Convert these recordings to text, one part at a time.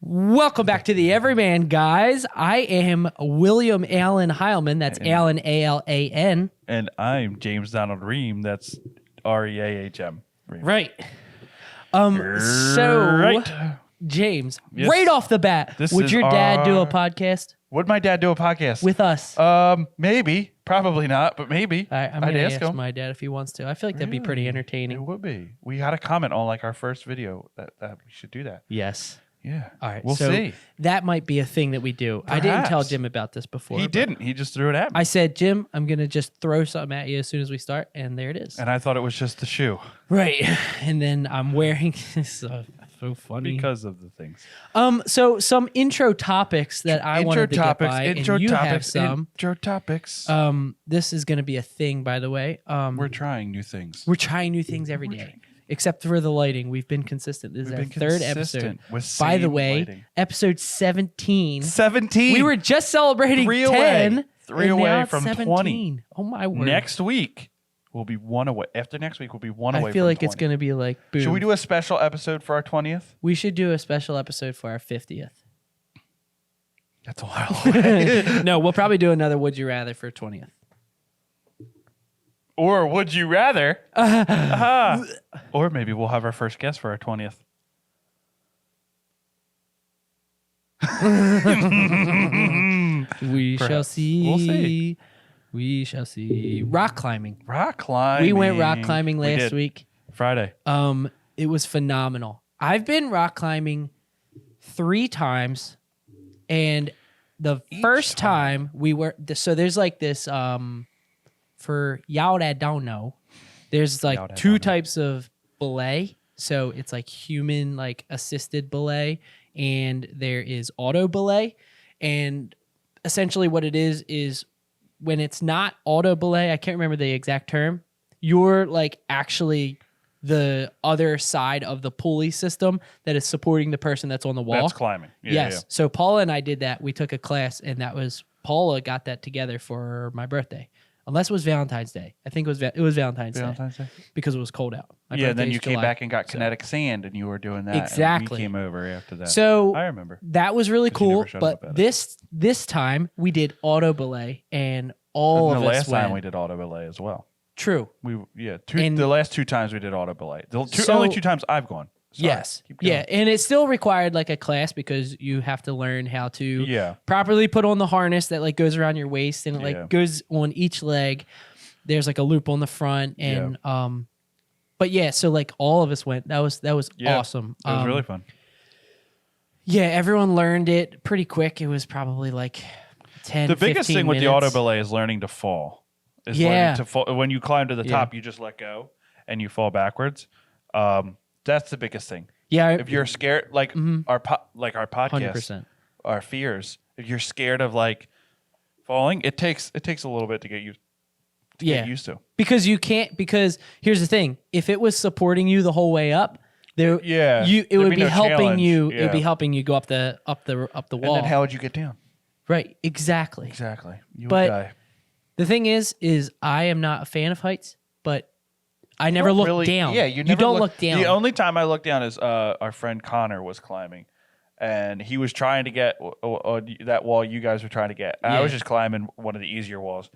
Welcome back to the Everyman Guys. I am William Allen Heilman. That's Allen, A-L-A-N. And I'm James Donald Ream. That's R-E-A-H-M. Ream. Right. So, James, Yes. right off the bat, would your dad do a podcast Would my dad do a podcast? with us? Maybe. Probably not, but maybe. I'm going to ask him. my dad if he wants to. I feel like that'd be pretty It entertaining. would be. We got a comment on like our first video that we should do that. Yes. Yeah. All right. We'll so see. That might be a thing that we do. I didn't tell Perhaps. Jim about this before. He but didn't. He just threw it at me. I said, Jim, I'm going to just throw something at you as soon as we start. And there it is. And I thought it was just the shoe Right. And then I'm wearing so funny. because of the things. So some intro topics that I wanted to get by, and you have some. Intro topics. This is going to be a thing, by the way. We're trying new things. We're trying new things every day, except for the lighting. We've been consistent. This is our third episode. By the way, lighting. episode 17. 17. We were just celebrating Three 10. away. Three and away now it's from 17. 20. Oh my word! Next week will be one away. After next week will be one away. I feel from like 20. it's going to be like boom. Should we do a special episode for our 20th? We should do a special episode for our 50th. That's a while away. No, we'll probably do another Would You Rather for 20th. Or would you rather? Or maybe we'll have our first guest for our 20th. We shall Perhaps. see. We'll see. We shall see. Rock climbing. Rock climbing. We went rock climbing We last did. week. Friday. It was phenomenal. I've been rock climbing 3 times, and the first time we were so there's like this for y'all that don't know, there's like Y'all that 2 don't know. types of belay. So it's like human like assisted belay, and there is auto belay. And essentially what it is when it's not auto belay, I can't remember the exact term, you're like actually the other side of the pulley system that is supporting the person that's on the wall. That's climbing. Yeah, Yes. yeah. So Paula and I did that. We took a class, and that was Paula got that together for my birthday. Unless it was Valentine's Day. I think it was Valentine's Day because it was cold out. My Yeah, then birthday's you came July. back and got kinetic sand, and you were doing that. Exactly. And we came over after that. So I remember. that was really 'Cause you cool. never shut up But about it. this time we did auto belay, and all And of the us last went. time we did auto belay as well. True. And- The last 2 times we did auto belay. So- Only 2 times I've gone. Sorry, Yes. keep going. Yeah, and it still required like a class because you have to learn how to Yeah. properly put on the harness that like goes around your waist, and it like Yeah. goes on each leg. There's like a loop on the front, and but yeah, so like all of us went. That was Yeah. awesome. It was really fun. Yeah, everyone learned it pretty quick. It was probably like 10, The biggest 15 thing with the minutes. auto belay is learning to fall. Is Yeah. learning to fall. When you climb to the Yeah. top, you just let go and you fall backwards. That's the biggest thing. Yeah, If you're scared, like our podcast, 100%. our fears. If you're scared of like falling, it takes a little bit to get get used to. Because you can't. Because here's the thing: if it was supporting you the whole way up, it there'd would be be no helping challenge. you. It Yeah. would be helping you go up the wall. And then how would you get down? Right. Exactly. Exactly. You But- would die. The thing is I am not a fan of heights, but I never Don't look really- down. Yeah, you never don't look down. The only time I looked down is our friend Connor was climbing, and he was trying to get that wall you guys were trying to get. And I was Yeah. just climbing one of the easier walls,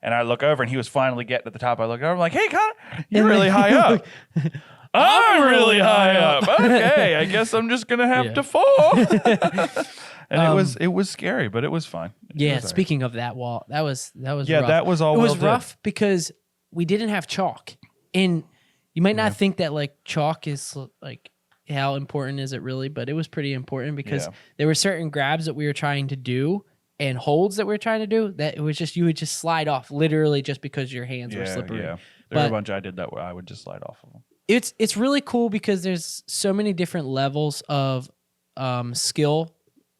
and I look over, and he was finally getting to the top. I look over, I'm like, "Hey, Connor, you're And really then- high up." I'm really high up. Okay, I guess I'm just gonna have Yeah. to fall. And it was scary, but it was fun. It Yeah. was all right. Speaking of that wall, that was Yeah, rough. that was all It was well did. rough because we didn't have chalk, and you might not think that like chalk is like how important is it really, but it was pretty important because Yeah. there were certain grabs that we were trying to do and holds that we were trying to do that it was just you would just slide off literally just because your hands were slippery. Yeah, there were But- a bunch I did that where I would just slide off of them. It's really cool because there's so many different levels of skill,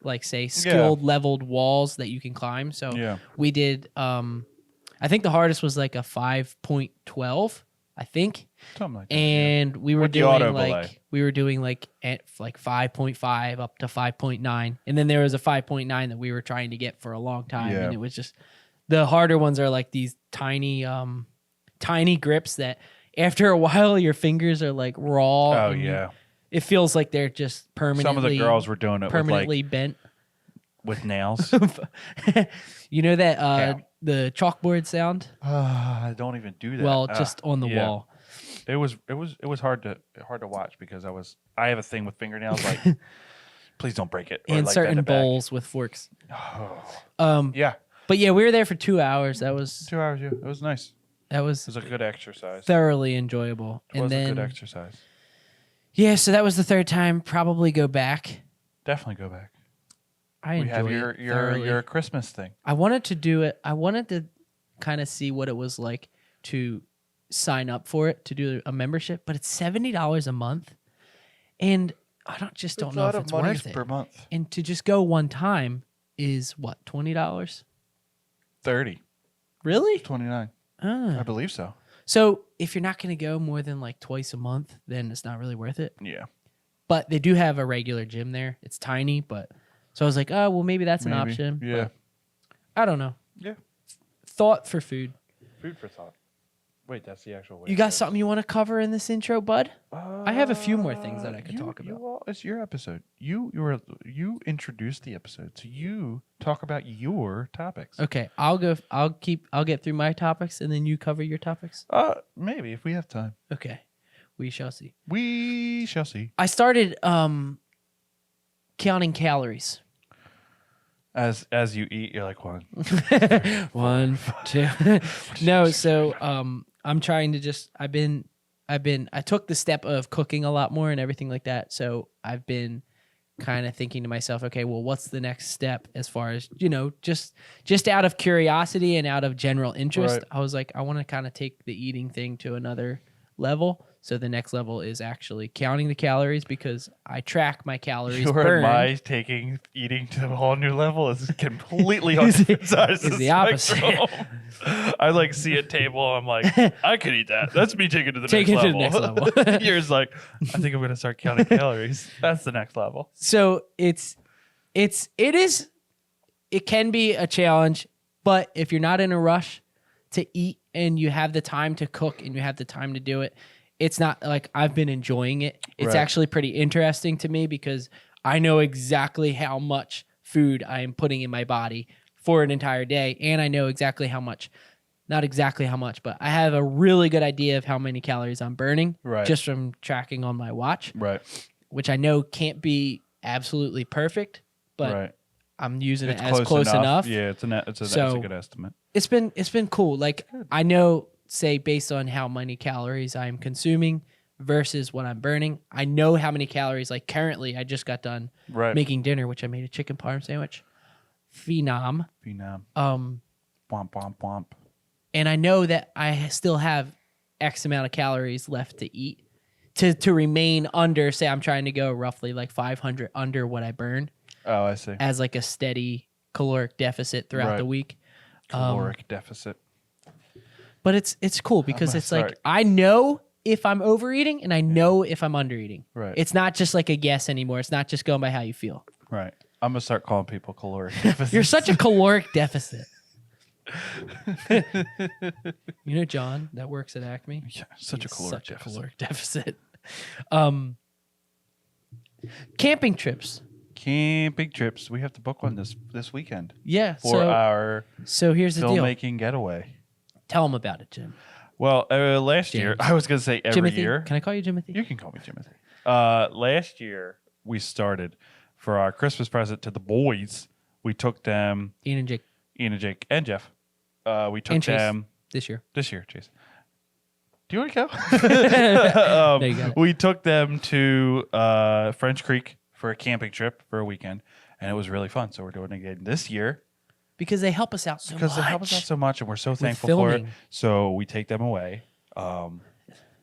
like say skilled leveled walls that you can climb. So Yeah. we did I think the hardest was like a 5.12, I think. Something like that. And we were With the doing auto like belay. at like 5.5 up to 5.9. And then there was a 5.9 that we were trying to get for a long time. Yeah. And it was just the harder ones are like these tiny grips that after a while your fingers are like raw. Oh and yeah. It feels like they're just permanently. Some of the girls were doing it permanently bent. with nails. You know that the chalkboard sound? I don't even do that. Well, just on the wall. It was hard to watch because I have a thing with fingernails. Like, please don't break it. Or And like certain bend it back. bowls with forks. Yeah, But yeah, we were there for 2 hours. That was 2 hours. Yeah, it was nice. that It was was a good exercise. thoroughly enjoyable. It And was a then good exercise. yeah, so that was the third time. Probably go back. Definitely go back. I We have enjoyed it thoroughly. your Christmas thing. I wanted to do it. I wanted to kind of see what it was like to sign up for it, to do a membership, but it's $70 a month, and I don't know if it's worth it per month. And to just go one time is what, $20? 30, Really? 29. Ah. I believe so. So if you're not going to go more than like twice a month, then it's not really worth it. Yeah. But they do have a regular gym there. It's tiny, but so I was like, oh well, maybe that's an Maybe. option. Yeah. But I don't know. Yeah. Thought for food. Food for thought. Wait, that's the actual way. You got something you want to cover in this intro, bud? I have a few more things that I could talk about. It's your episode. You introduced the episode, so you talk about your topics. Okay, I'll get through my topics and then you cover your topics. Maybe if we have time. Okay. We shall see. We shall see. I started counting calories. As you eat, you're like one. 1, 2. No, so I'm trying to just I took the step of cooking a lot more and everything like that. So I've been kind of thinking to myself, okay, well, what's the next step as far as, just out of curiosity and out of general interest. Right. I was like, I want to kind of take the eating thing to another level. So the next level is actually counting the calories because I track my calories burned. My taking eating to a whole new level is completely on different sides of the opposite. spectrum. I like see a table. I'm like, I could eat that. That's me taking it to the Take it next to the level. next level. Yours like, I think I'm gonna start counting calories. That's the next level. So it can be a challenge, but if you're not in a rush to eat and you have the time to cook and you have the time to do it, it's not like I've been enjoying it. It's Right. actually pretty interesting to me because I know exactly how much food I am putting in my body for an entire day. And I know exactly how much, not exactly how much, but I have a really good idea of how many calories I'm burning Right. just from tracking on my watch, Right. which I know can't be absolutely perfect, but right. I'm using It's it as close enough. Yeah, it's a So- good estimate. It's been cool. Like I know, say based on how many calories I'm consuming versus what I'm burning, I know how many calories. Like currently, I just got done Right. making dinner, which I made a chicken parm sandwich, phenom. Phenom. Um, Womp womp womp. and I know that I still have X amount of calories left to eat to remain under. Say I'm trying to go roughly like 500 under what I burn Oh, I see. as like a steady caloric deficit throughout Right. the week. Caloric deficit. But it's cool because gonna it's like start- I know if I'm overeating and I know if I'm undereating. Right. It's not just like a guess anymore. It's not just going by how you feel. Right. I'm gonna start calling people caloric deficit. You're such a caloric deficit. You know John that works at Acme? Yeah, such a He's caloric such a deficit. caloric deficit. Camping trips. Camping trips. We have to book one this weekend Yeah. for our So here's the deal. filmmaking getaway. Tell them about it, Jim. Well, last year, James. I was going to say every Jimothy. year. Can I call you Jimothy? You can call me Timothy. Last year, we started for our Christmas present to the boys. We took them, Ian and Jake Ian and Jake and Jeff. We took And Chase. them this year. this year, Chase. Do you want to go? No, you got it. We took them to French Creek for a camping trip for a weekend, and it was really fun. So we're doing it again this year. Because they help us out so Because much. they help us out so much, and we're so thankful for it. filming. So we take them away,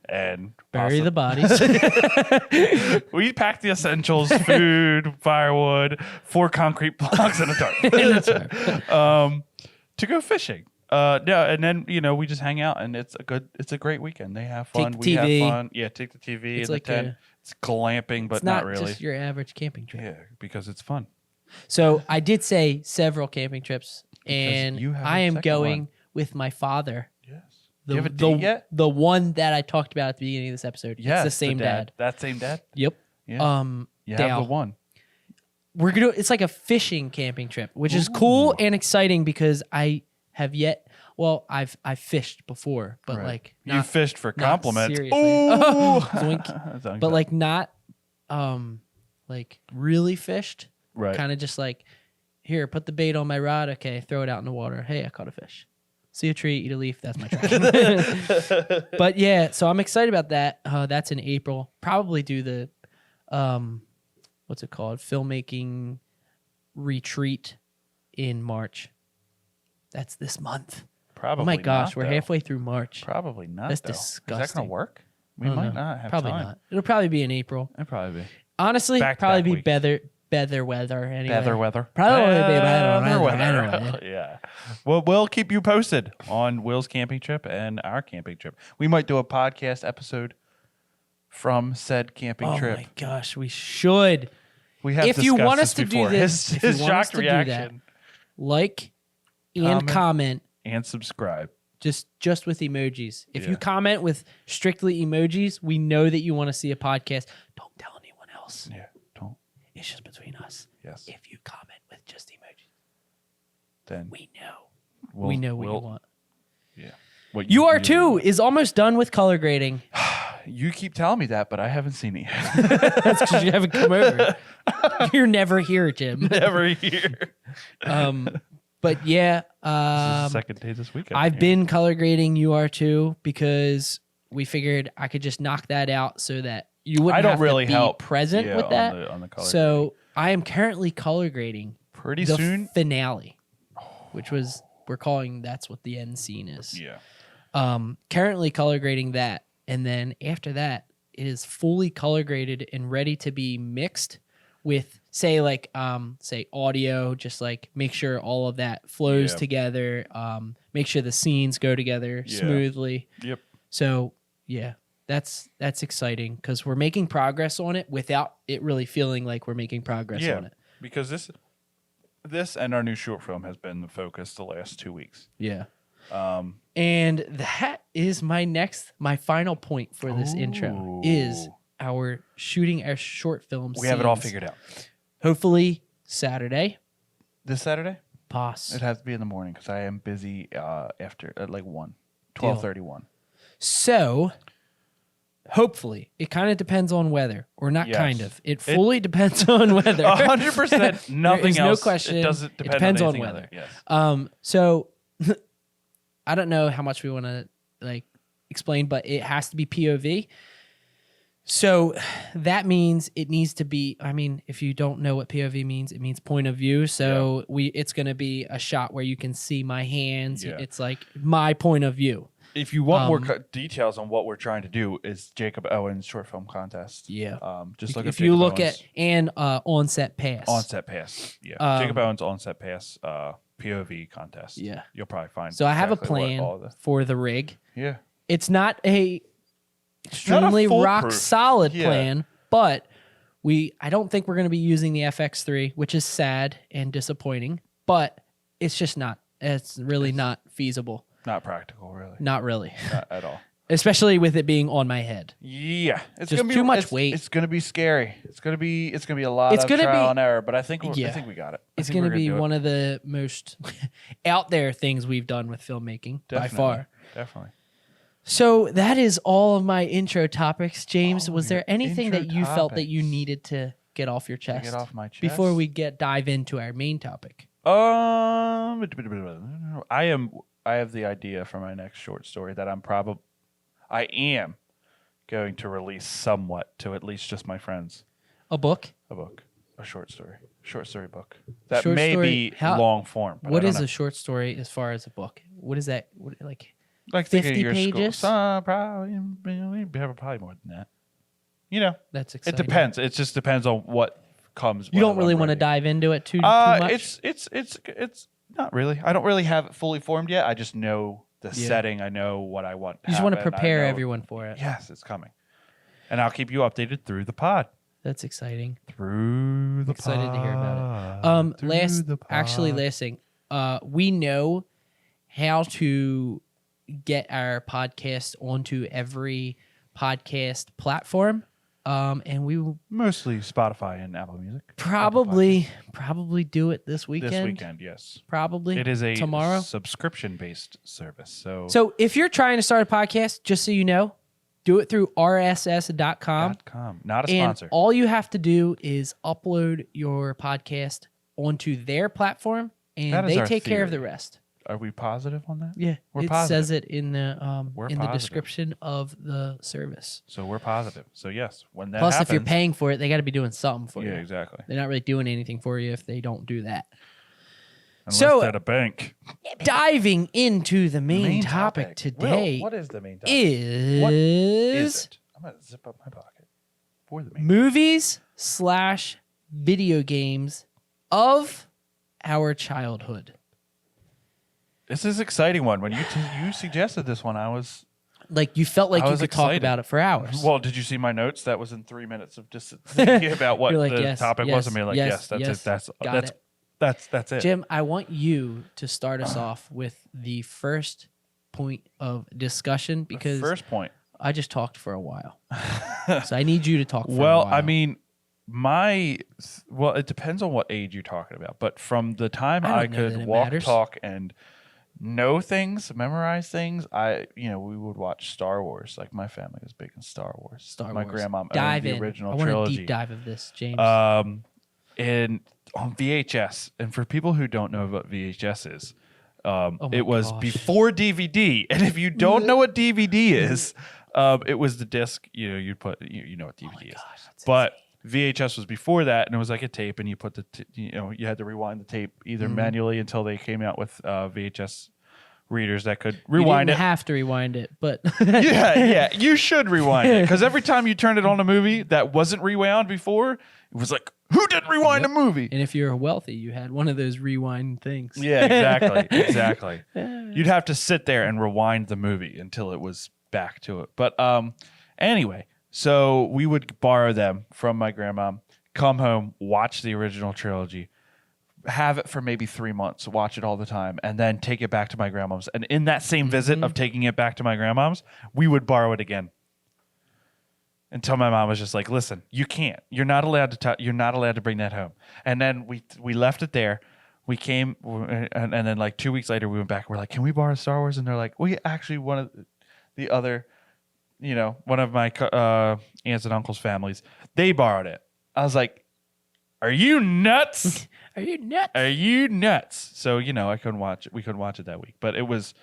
and Bury the possibly- bodies. we pack the essentials: food, firewood, 4 concrete blocks, and a tarp. To go fishing. Yeah, and then we just hang out, and it's a great weekend. They have fun. Take We the TV. have fun. Yeah, take the TV It's and like the tent. It's glamping, but It's not really. just your average camping trip. Yeah, because it's fun. So I did say several camping trips, and you have I a am second going one. with my father. Yes. The, Do you have a the, date yet? The one that I talked about at the beginning of this episode. Yes, It's the same dad. That same dad. Yep. Yeah. You have Dale, the one. we're gonna. It's like a fishing camping trip, which is cool and exciting because I have yet. Well, I've fished before, but Right. like You not, fished for not compliments. seriously. Ooh. Zoink. But like not, like really fished. right. Kind of just like, here, put the bait on my rod. Okay, throw it out in the water. Hey, I caught a fish. See a tree, eat a leaf. That's my track. But yeah, so I'm excited about that. That's in April. Probably do the, what's it called? Filmmaking retreat in March. That's this month. Probably. Oh my gosh, not, we're though. halfway through March. Probably not. That's though. Is that disgusting. going to work? We I don't might know. not have Probably time. not. It'll probably be in April. It'll probably be. Honestly, Back-to-back probably be weeks. better weather anyway. Better weather. Probably be better weather. Yeah. Well, we'll keep you posted on Will's camping trip and our camping trip. We might do a podcast episode from said camping trip. Oh my gosh, we should. We have If you discussed want us this to do before. this, if you his want us shocked to do that, reaction. Like and comment And subscribe. just with emojis. If Yeah. you comment with strictly emojis, we know that you want to see a podcast. Don't tell anyone else. Yeah. Don't. It's just between us. Yes. If you comment with just emojis, Then we know. we'll, we know what we'll- you want. Yeah. What You are really too want. is almost done with color grading. You keep telling me that, but I haven't seen it yet. That's because you haven't come over. You're never here, Jim. Never here. But yeah, This is the second day this weekend. I've been color grading. You are too, because we figured I could just knock that out so that you wouldn't I don't have really to be help present with on that. on the color So I am currently color grading pretty the soon. finale, which was we're calling that's what the end scene is. Yeah. Currently color grading that, and then after that, it is fully color graded and ready to be mixed with say audio, just like make sure all of that flows Yeah. together, make sure the scenes go together Yeah. smoothly. Yep. So yeah, that's exciting because we're making progress on it without it really feeling like we're making progress Yeah. on it. Because this and our new short film has been the focus the last 2 weeks. Yeah. And that is my final point for this intro is our shooting our short film. We have it all scenes. figured out. Hopefully Saturday. This Saturday? Pass. It has to be in the morning because I am busy after at like 12:31. So hopefully it kind of depends on weather, or not Yes. kind of. It fully depends on weather. 100%. Nothing is no else. question. It doesn't depend depends on anything weather. other. Yes. So I don't know how much we want to like explain, but it has to be POV. So that means it needs to be, I mean, if you don't know what POV means, it means point of view. So it's going to be a shot where you can see my hands. Yeah. It's like my point of view. If you want more details on what we're trying to do, is Jacob Owens short film contest. Yeah. Just look If up you Jacob look Owens at, and onset pass. onset pass. Yeah. Jacob Owens onset pass POV contest. Yeah. You'll probably find. So I have a exactly what plan all the- for the rig. Yeah. It's not a extremely rock foolproof. solid Yeah. plan, but I don't think we're going to be using the FX3, which is sad and disappointing, but it's just not. It's really not feasible. Not practical, really. Not really. Not at all. Especially with it being on my head. Yeah, it's Just gonna be too much weight. It's gonna be scary. It's gonna be a lot It's of gonna trial be- and error. But I think we Yeah. got it. It's going to be one of the most out there things we've done with filmmaking by far. Definitely. So that is all of my intro topics. James, All was there your anything intro that you felt that you topics. needed to get off your chest? Get off my chest Before we dive into our main topic. I have the idea for my next short story that I am going to release somewhat to at least just my friends. A book? A book, a short story book that Short may story- be how- long form. But What I is don't know. a short story as far as a book? What is that? Like Like think of 50 your school- pages? probably more than that. You know, that's it exciting. depends. It just depends on what comes. You don't when really I'm want to ready. dive into it too much. It's not really. I don't really have it fully formed yet. I just know the Yeah. setting. I know what I want. You just want to happen. I prepare know- everyone for it. Yes, it's coming, and I'll keep you updated through the pod. That's exciting. Through the Excited to hear about pod. Through the pod. last thing. We know how to get our podcast onto every podcast platform. And we will Mostly Spotify and Apple Music. probably do it this weekend. This weekend, yes. Probably. It is a tomorrow. subscription-based service. So if you're trying to start a podcast, just so you know, do it through rss.com. Not a and sponsor. all you have to do is upload your podcast onto their platform, and they take care of the rest. Are we positive on that? Yeah, We're it positive. says it in the Positive. description of the service. So we're positive. So yes, when that Plus, happens, if you're paying for it, they got to be doing something for you. yeah, exactly. They're not really doing anything for you if they don't do that. Unless So- at a bank. Diving into the main topic today Will, what is the main topic? is, What is it? I'm gonna zip up my pocket for the main. movies/video games of our childhood. This is an exciting one. When you suggested this one, I was Like you felt like I you was could talk excited. about it for hours. well. Did you see my notes? That was in 3 minutes of just thinking about what You're like, the yes, topic yes, was, and being like, yes, yes, that's it. got it. That's it. Jim, I want you to start us off with the first point of discussion because First point. I just talked for a while. So I need you to talk for a Well, while. I mean, it depends on what age you're talking about. But from the time I I don't know that could it walk, matters. talk, and know things, memorize things, we would watch Star Wars. Like my family was big in Star Wars. Star my Wars. grandma owned Dive the in. original I want trilogy. a deep dive of this, James. And on VHS. And for people who don't know what VHS is, my it was gosh. before DVD. And if you don't know what DVD is, it was the disc. You'd put you know what DVD is, but VHS was before that, and it was like a tape, and you put you had to rewind the tape either manually until they came out with VHS readers that could rewind you it. didn't have to rewind it, but yeah, you should rewind it because every time you turned it on a movie that wasn't rewound before, it was like, who didn't rewind a movie? And if you're wealthy, you had one of those rewind things. Yeah, exactly. You'd have to sit there and rewind the movie until it was back to it. But anyway, so we would borrow them from my grandma, come home, watch the original trilogy, have it for maybe 3 months, watch it all the time, and then take it back to my grandma's. And in that same visit of taking it back to my grandma's, we would borrow it again. Until my mom was just like, "Listen, you can't. You're not allowed to bring that home." And then we left it there. We came, and then like 2 weeks later, we went back. We're like, "Can we borrow Star Wars?" And they're like, "We actually one of the other, one of my aunts and uncles' families, they borrowed it." I was like, "Are you nuts? Are you nuts? Are you nuts?" So I couldn't watch it. We couldn't watch it that week, but it was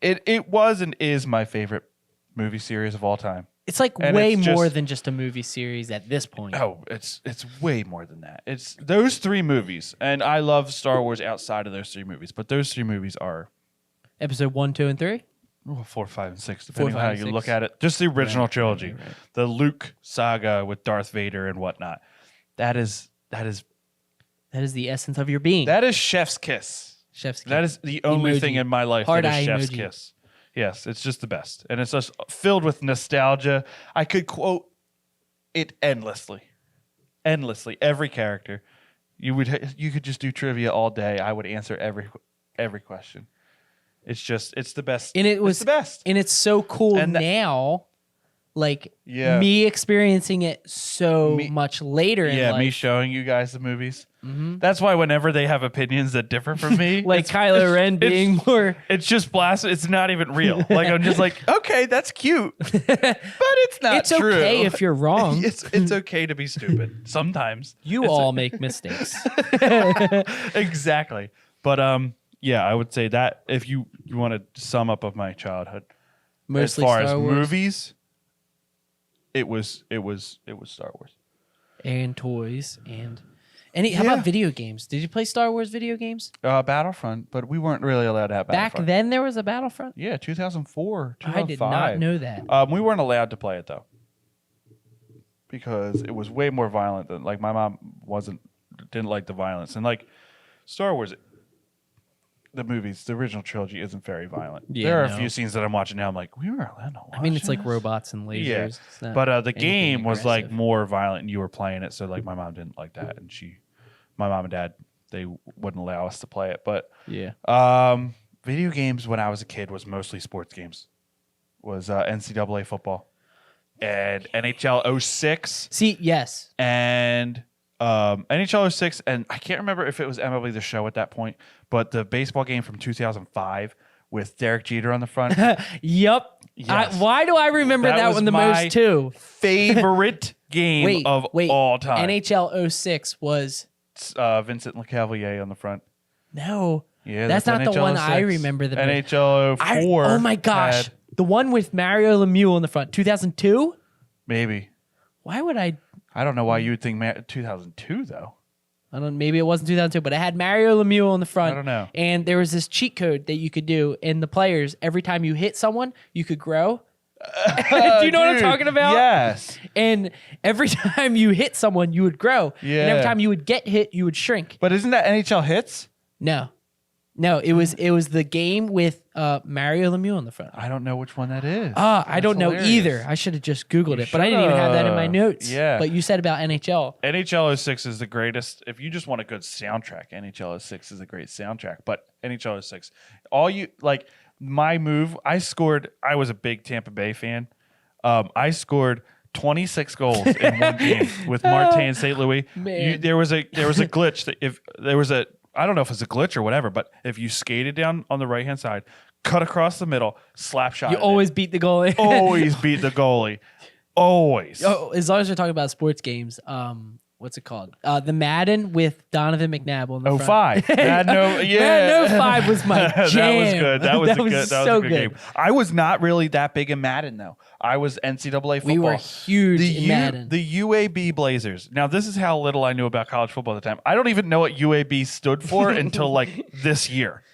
and is my favorite movie series of all time. It's like And way it's more just- than just a movie series at this point. Oh, it's way more than that. It's those 3 movies, and I love Star Wars outside of those 3 movies, but those 3 movies are Episode 1, 2, and 3. 4, 5, and 6, depending 4, on how 5, you 6. look at it. Just the original trilogy, right. the Luke saga with Darth Vader and whatnot. That is That is the essence of your being. chef's kiss. Chef's kiss. That is the only Emoji. thing in my life Hard that eye is chef's emoji. kiss. Yes, it's just the best. And it's just filled with nostalgia. I could quote it endlessly. Every character. You could just do trivia all day. I would answer every question. It's the best. And it was it's the best. And it's so cool And now, like Yeah. me experiencing it so much later in Yeah, life. me showing you guys the movies. That's why whenever they have opinions that differ from me, like Kylo Ren being more. it's just blasphemy. It's not even real. Like I'm just like, okay, that's cute, but it's not It's true. okay if you're wrong. It's okay to be stupid sometimes. You all make mistakes. Exactly. But yeah, I would say that if you want to sum up of my childhood, Mostly as far Star as Wars movies, it was Star Wars. and toys and how about video games? Did you play Star Wars video games? Battlefront, but we weren't really allowed to have Back Battlefront. then there was a Battlefront? Yeah, 2004, I did 2005. not know that. We weren't allowed to play it though, because it was way more violent than my mom didn't like the violence, and like Star Wars, the movies, the original trilogy isn't very violent. Yeah, there are no. a few scenes that I'm watching now. I'm like, we were allowed to watch. I mean, it's like this? robots and lasers. Yeah, It's not but the anything game was like aggressive. more violent, and you were playing it, so like my mom didn't like that, and my mom and dad, they wouldn't allow us to play it. But Yeah. video games when I was a kid was mostly sports games. Was NCAA football. and NHL 06. See, yes. And NHL 06, and I can't remember if it was MLB The Show at that point, but the baseball game from 2005 with Derek Jeter on the front. Yep. Yes. Why do I remember that was one the my most too? favorite game of all time. NHL 06 was Vincent LeCavalier on the front. no. Yeah, that's not the NHL one 06. I remember the most. NHL 04. Oh my gosh. had- The one with Mario Lemieux on the front. 2002? maybe. Why would I I don't know why you would think 2002 though. I don't. Maybe it wasn't 2002, but it had Mario Lemieux on the front. I don't know. And there was this cheat code that you could do, and the players, every time you hit someone, you could grow. Do you know what I'm Dude, talking about? Yes. And every time you hit someone, you would grow. Yeah. And every time you would get hit, you would shrink. But isn't that NHL Hits? No, it was the game with Mario Lemieux on the front. I don't know which one that is. I don't know hilarious. either. I should have just Googled it, but I didn't even have that in my notes. Yeah. But you said about NHL. NHL 06 is the greatest. If you just want a good soundtrack, NHL 06 is a great soundtrack. But NHL 06, my move, I was a big Tampa Bay fan. I scored 26 goals in one game with Martin and St. Louis. Man. There was a glitch that if there was a, I don't know if it's a glitch or whatever, but if you skated down on the right hand side, cut across the middle, slap shot. You always beat the goalie. always beat the goalie. Always. Oh, as long as we're talking about sports games, what's it called? The Madden with Donovan McNabb on the front. 05. Madden 05 was my jam. That was good. That was so a good game. I was not really that big in Madden though. I was NCAA football. We were huge in Madden. The UAB Blazers. Now this is how little I knew about college football at the time. I don't even know what UAB stood for until like this year.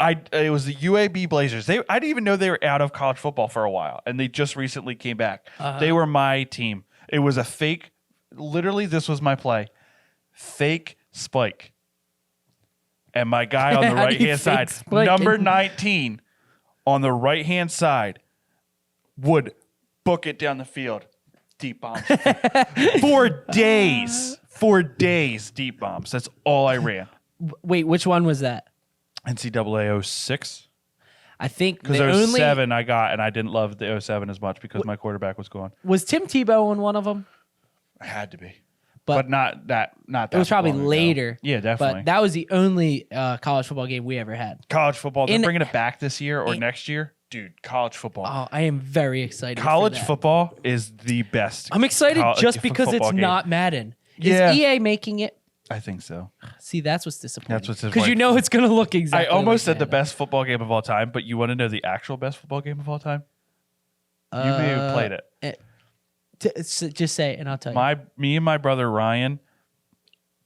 It was the UAB Blazers. I didn't even know they were out of college football for a while, and they just recently came back. They were my team. It was a fake. Literally, this was my play. Fake spike. And my guy on the How do you right-hand side, fake spike? number 19, on the right-hand side, would book it down the field. Deep bombs. For days. For days, deep bombs. That's all I ran. Wait, which one was that? NCAA 06. I think Because the 07 I got, and I didn't love the 07 as much because my quarterback was gone. was Tim Tebow on one of them. I had to be. But But not that. It was probably long ago. later. Yeah, definitely. But that was the only college football game we ever had. College football. They're In- bringing it back this year or next year. Dude, college football. Oh, I am very excited. College for that. football is the best. I'm excited just because it's football game. not Madden. Yeah. Is EA making it? I think so. See, that's what's disappointing. That's what's because you know it's going to look exactly. I almost like said the Madden. best football game of all time, but you want to know the actual best football game of all time? You may have played it. Just say it, and I'll tell you. Me and my brother Ryan,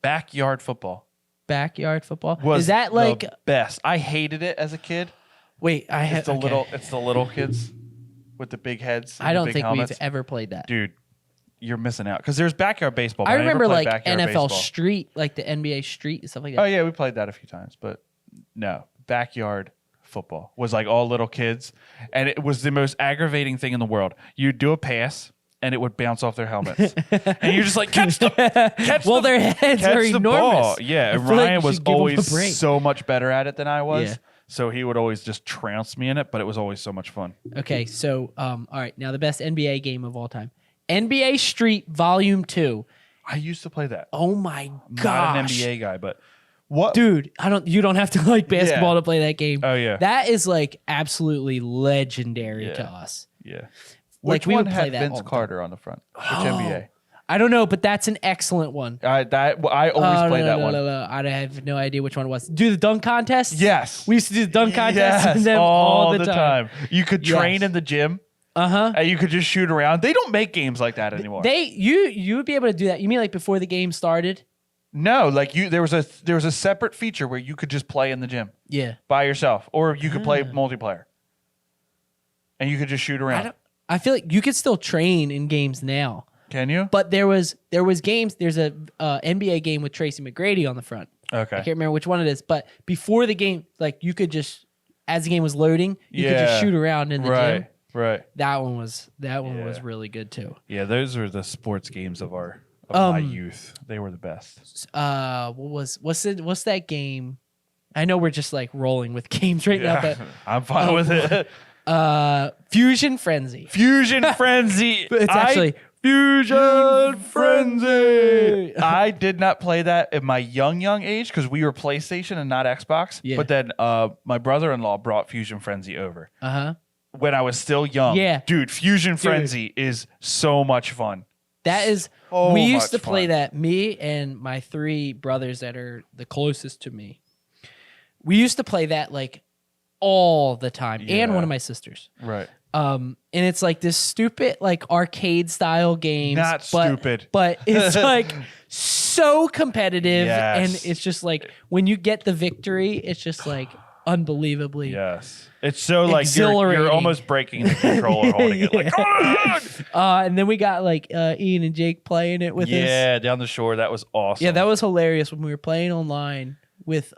backyard football Backyard football. was Is that like? the best. I hated it as a kid. Wait, I have It's the little kids with the big heads. And I the don't big think helmets. we've ever played that. Dude, you're missing out because there's backyard baseball. I but never remember played like backyard NFL baseball. Street, like the NBA Street and stuff like that. Oh yeah, we played that a few times, but no, backyard football was like all little kids, and it was the most aggravating thing in the world. You'd do a pass, and it would bounce off their helmets, and you're just like catch their heads are enormous. Ball. Yeah, I and feel like Ryan you was should give 'em a always break. so much better at it than I was. Yeah. So he would always just trounce me in it, but it was always so much fun. Okay, so all right, now the best NBA game of all time, NBA Street Volume 2. I used to play that. Oh my Not gosh, an NBA guy, but what? dude! You don't have to like basketball to play that game. Oh yeah, That is like absolutely legendary Yeah. to us. yeah. Like, Which we one would play had that all Vince the time. Carter on the front? Which NBA? I don't know, but that's an excellent one. I always Oh, played that one. No. I have no idea which one it was. Do the dunk contest? Yes. We used to do the dunk contest Yes, with them all the time. You could train Yes. in the gym Uh-huh. and you could just shoot around. They don't make games like that anymore. You would be able to do that. You mean like before the game started? No, like there was a separate feature where you could just play in the gym Yeah. by yourself, or you could play Ah. multiplayer, and you could just shoot around. I feel like you could still train in games now. Can you? But there was games. There's a NBA game with Tracy McGrady on the front. I Okay. can't remember which one it is. But before the game, like you could just, as the game was loading, you could just Yeah. shoot around in the gym. Right. That one was Yeah. really good too. Yeah, those are the sports games of my Um, youth. They were the best. What's that game? I know we're just like rolling with games right now, but I'm fine with it. Fusion Frenzy. Fusion Frenzy. It's actually Fusion Frenzy. I did not play that in my young age because we were PlayStation and not Xbox. Yeah. But then my brother-in-law brought Fusion Frenzy over when I was still young. Yeah. Dude, Fusion Frenzy is so much fun. That is, So we used to much play fun. that, me and my 3 brothers that are the closest to me. We used to play that like all the time, Yeah. and one of my sisters. Right. And it's like this stupid like arcade style games. Not stupid. But it's like so competitive, Yes. and it's just like when you get the victory, it's just like unbelievably. Yes. It's so like you're Exhilarating. almost breaking the controller holding it. Like, come on! And then we got like Ian and Jake playing it with us. Yeah, down the shore. That was awesome. Yeah, that was hilarious when we were playing online with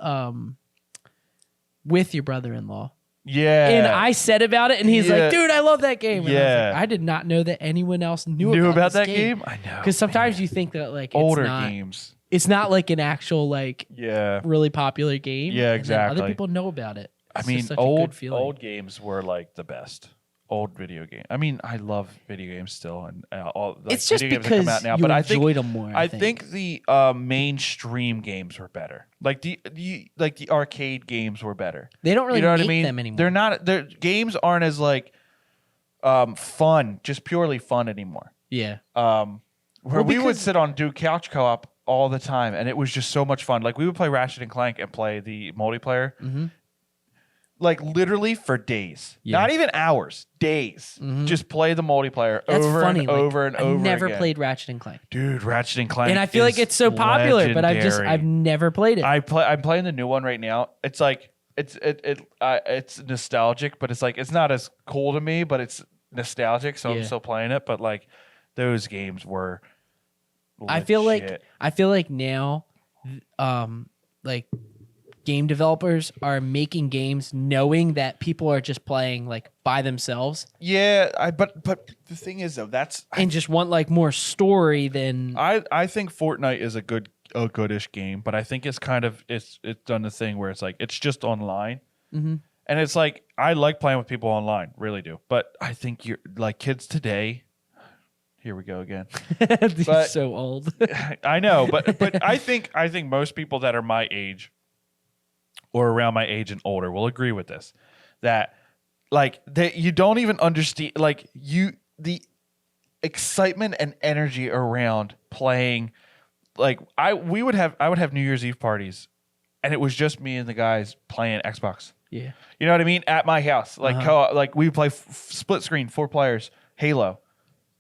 your brother-in-law. Yeah. And I said about it, and he's Yeah. like, "Dude, I love that game." And I was Yeah. like, I did not know that anyone else knew about this that game? I know. Because sometimes you think that like older it's not, games. it's not like an actual like Yeah. really popular game. Yeah, and then exactly. other people know about it. I It's mean, just such a good feeling. old games were like the best. Old video game. I mean, I love video games still, and all like, It's just video games that because come out now. you But enjoyed them more. I think the mainstream games were better. Like the arcade games were better. they don't really You know what make I mean? them anymore. They're not. Their games aren't as like fun, just purely fun anymore. Yeah. Where Well, we would because- sit on do couch co-op all the time, and it was just so much fun. Like we would play Ratchet and Clank and play the multiplayer, like literally for days, Yeah. not even hours, days. Just play the multiplaer That's over funny. and like, over and over. I never again. played Ratchet and Clank, Dude, Ratchet and Clank, and I feel like is it's so popular, but I've legendary. never played it. I'm playing the new one right now. It's like it's nostalgic, but it's like it's not as cool to me, but it's nostalgic, so I'm Yeah. still playing it. But like those games were. I feel legit. like now, like game developers are making games knowing that people are just playing like by themselves Yeah, but the thing is though, that's and just want like more story than I think Fortnite is a goodish game, but I think it's kind of it's done the thing where it's like it's just online, and it's like I like playing with people online, really do. But I think you're like kids today. Here we go again. These But- so old. I know, but I think most people that are my age or around my age and older will agree with this. That like you don't even understand like the excitement and energy around playing like I would have New Year's Eve parties and it was just me and the guys playing Xbox. Yeah. You know what I mean? At my house. Like like we would play split screen, 4 players, Halo,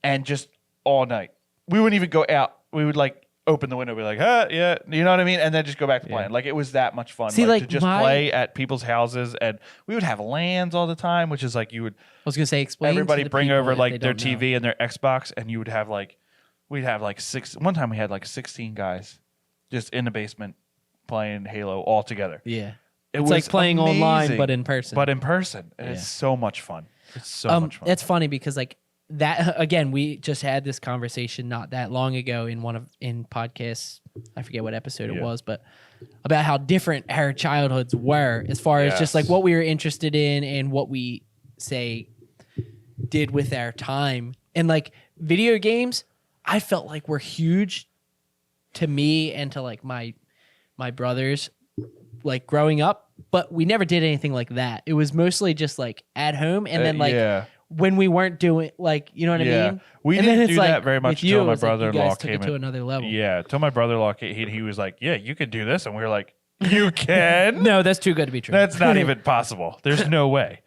and just all night. We wouldn't even go out. We would like open the window, be like, yeah, you know what I mean? And then just go back to playing. Like it was that much fun. See, like, to like, just play at people's houses, and we would have LANs all the time, which is like you would I was gonna say explain. everybody to the bring people over if like they their don't know. TV and their Xbox, and you would have like we'd have like one time we had like 16 guys just in the basement playing Halo all together. Yeah. It It's was like playing online, amazing. but in person. But in person, and Yeah. it's so much fun. It's so much fun. It's funny because like that again, we just had this conversation not that long ago in podcasts. I forget what episode it Yeah. was, but about how different our childhoods were as far as just like Yes. what we were interested in and what we did with our time. And like video games, I felt like were huge to me and to like my brothers like growing up, but we never did anything like that. It was mostly just like at home and then like yeah. when we weren't doing like you know what I Yeah. mean. We And didn't then it's do like, that very much with you, until it my was like you brother-in-law guys took came it to in. another level. Yeah, till my brother-in-law he was like, "Yeah, you can do this," and we were like, "You can? No, that's too good to be true. That's not even possible. There's no way."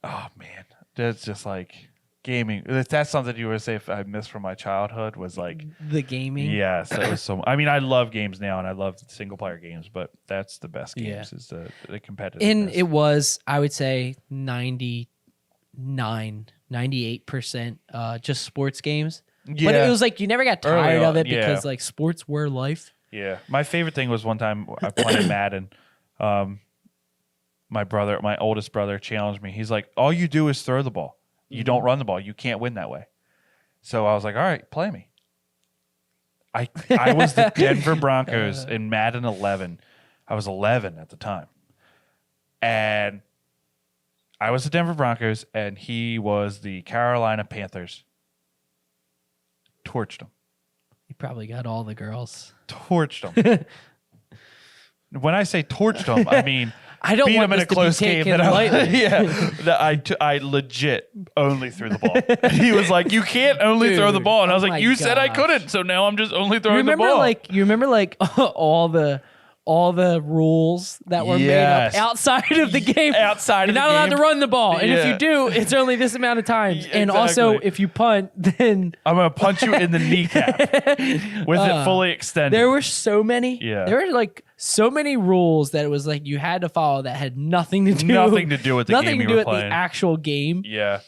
Oh man, that's just like gaming. That's something you would say if I missed from my childhood was like, the gaming. yes, that was so. I mean, I love games now, and I love single player games, but that's the best Yeah. games is the competitive. And it was, I would say, 98% just sports games. But Yeah. it was like you never got Early tired of on, it yeah. because like sports were life. Yeah, my favorite thing was one time I played Madden. My oldest brother, challenged me. He's like, "All you do is throw the ball. You don't run the ball. You can't win that way." So I was like, "All right, play me." I was the Denver Broncos in Madden 11. I was 11 at the time, and I was the Denver Broncos, and he was the Carolina Panthers. Torched him. You probably got all the girls. Torched him. When I say torched him, I mean I don't beat want him in this a to be close game. taken That lightly. I legit only threw the ball. He was like, "You can't only throw the Dude, ball," and I was oh like, my "You said I gosh. couldn't, so now I'm just only You throwing the remember ball." like all the rules that were made up Yes. outside of the game. Outside You're of the not allowed game. to run the ball, and if Yeah. you do, it's only this amount of times. And also, Exactly. if you punt, then I'm gonna punch you in the kneecap with it fully extended. there were so many. Yeah. There were like so many rules that it was like you had to follow that had nothing to do Nothing to do with the nothing game to you do were with playing. the actual game. Yeah.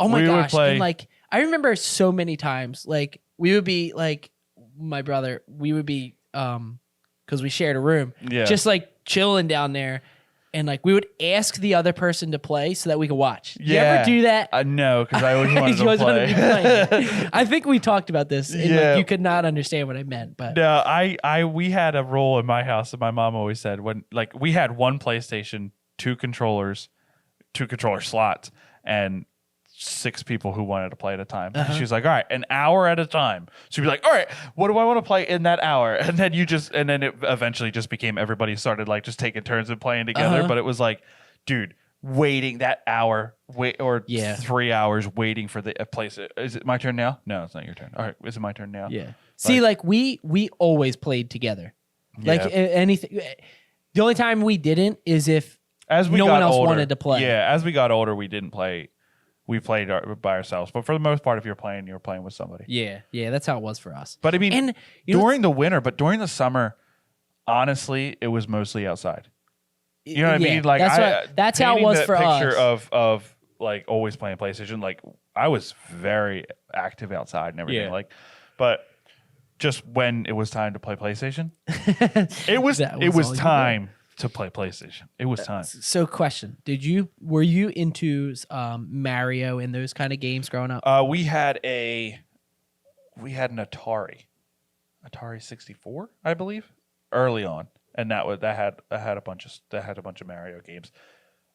Oh my We would gosh! play- And like I remember so many times, like we would be like my brother, we would be because we shared a room, Yeah. just like chilling down there, and like we would ask the other person to play so that we could watch. You ever do that? No, because I always wanted You to always wanted to be play. playing. I think we talked about this, and Yeah. like you could not understand what I meant, but No, we had a rule in my house that my mom always said when like we had one PlayStation, two controller slots, and 6 people who wanted to play at a time. She was like, "All right, an hour at a time." She'd be like, "All right, what do I want to play in that hour?" And then it eventually just became everybody started like just taking turns and playing together. But it was like, dude, waiting that hour, 3 hours waiting for the place. Is it my turn now? No, it's not your turn. All right, is it my turn now? yeah. See, like we always played together. Like Yeah. anything. The only time we didn't is if As we no got one else older, wanted to play. Yeah, as we got older, we didn't play. We played by ourselves. But for the most part, if you're playing with somebody. Yeah, that's how it was for us. But I mean, And you know during the winter, but during the summer, honestly, it was mostly outside. You know what I mean? Like that's how it painting was that for picture us. of like always playing PlayStation. Like I was very active outside and everything. Yeah. Like, but just when it was time to play PlayStation, it was That was all you time to play PlayStation. It was time. So, question: were you into Mario and those kind of games growing up? We had an Atari 64, I believe, early on, and that had a bunch of Mario games.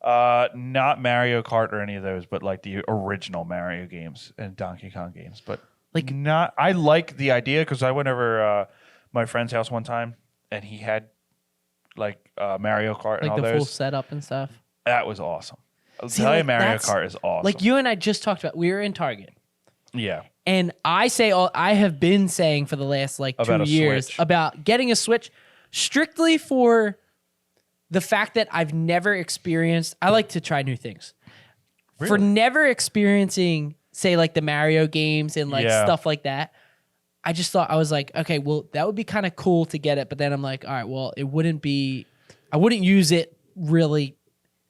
Not Mario Kart or any of those, but like the original Mario games and Donkey Kong games. But Like- not, I like the idea because I went over my friend's house one time and he had like Mario Kart and Like all the those. full setup and stuff. That was awesome. I'll See, tell you, like, Mario that's- Kart is awesome. Like you and I just talked about, we were in Target. Yeah. And I have been saying for the last like About 2 a years Switch. about getting a Switch strictly for the fact that I've never experienced. I like to try new things. For Really? never experiencing, say, like the Mario games and like Yeah. stuff like that, I just thought, I was like, okay, well, that would be kind of cool to get it. But then I'm like, all right, well, I wouldn't use it really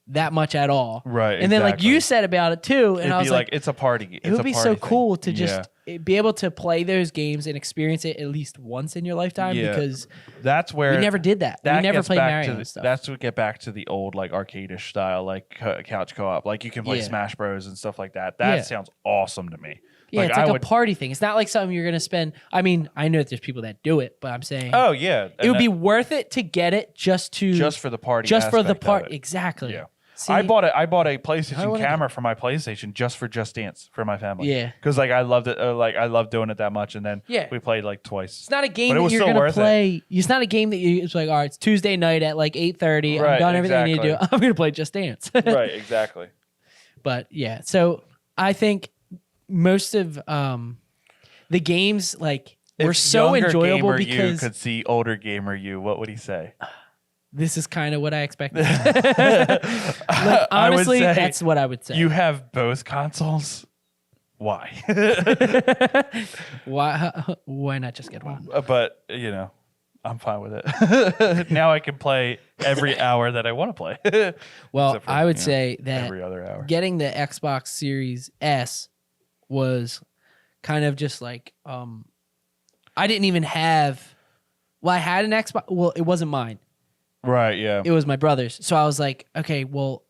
that much at all. Right, And then like you exactly. said about it too. And It'd I was be like, it's a party. it would be so cool to Yeah. just be able to play those games and experience it at least once in your lifetime Yeah. because That's where we never did that. We never gets played back Mario to and stuff. That's what get back to the old like arcade-ish style, like couch co-op. Like you can play Yeah. Smash Bros and stuff like that. That Yeah. sounds awesome to me. Yeah, it's like I a party thing. It's not like something you're gonna spend. I mean, I know that there's people that do it, but I'm saying Oh yeah, it would be worth it to get it just just for the party. just for the aspect of part. it. Exactly. Yeah. See, I bought a I PlayStation wanna camera for my PlayStation just for Just Dance for my family. Yeah. because like I loved it. Like I loved doing it that much, and then Yeah. we played like twice. it's not a game But it that was you're still gonna worth it. play. It's not a game that it's like, all right, it's Tuesday night at like 8:30. I'm Right, done everything I need to do. exactly. I'm gonna play Just Dance. Right, exactly. But yeah, so I think most of the games like were If so younger enjoyable gamer you because could see older gamer you, what would he say? this is kind of what I expected. I would Honestly, say that's what I would say. You have both consoles. Why? Why not just get one? But you know, I'm fine with it. Now I can play every hour that I want to play. Well, Except for, I would you know, say that every other hour. getting the Xbox Series S was kind of just like I didn't even have. Well, I had an Xbox. Well, it wasn't mine. Right. Yeah. It was my brother's. So I was like, okay, well,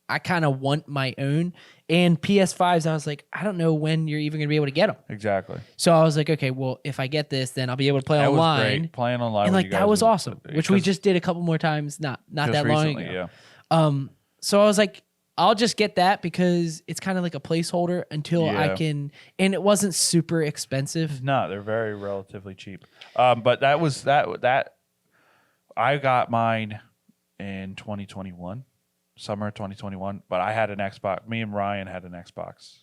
I kind of want my own. And PS5s, I was like, I don't know when you're even going to be able to get them. Exactly. So I was like, okay, well, if I get this, then I'll be able to play That was online. great. Playing online, And with like you that guys was awesome, which we 'cause just did a couple more times, not just that long recently, ago. Yeah. So I was like, I'll just get that that it's kind of like a placeholder until I can, and it wasn't super expensive. No, they're very relatively cheap. But that was that I got mine in 2021, summer of 2021. But I had an Xbox. Me and Ryan had an Xbox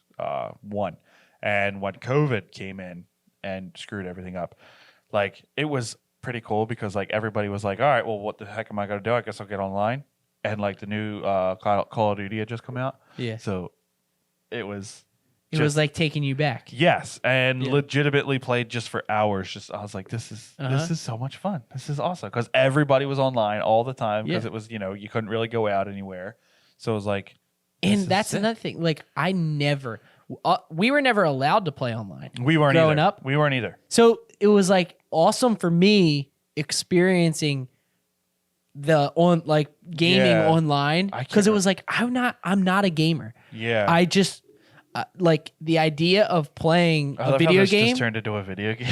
One, and when COVID came in and screwed everything up, like it was pretty cool because like everybody was like, all right, well, what the heck am I gonna do? I guess I'll get online. And like the new Call of Duty had just come out. Yeah. So it was like taking you back. Yes, and legitimately played just for hours. I was like, this is so much fun. This is awesome because everybody was online all the time because it was you couldn't really go out anywhere. So it was like, and that's another thing. Like we were never allowed to play online. We weren't growing up. We weren't either. So it was like awesome for me experiencing gaming online because it was like I'm not a gamer. Yeah, I just like the idea of playing a video game just turned into a video game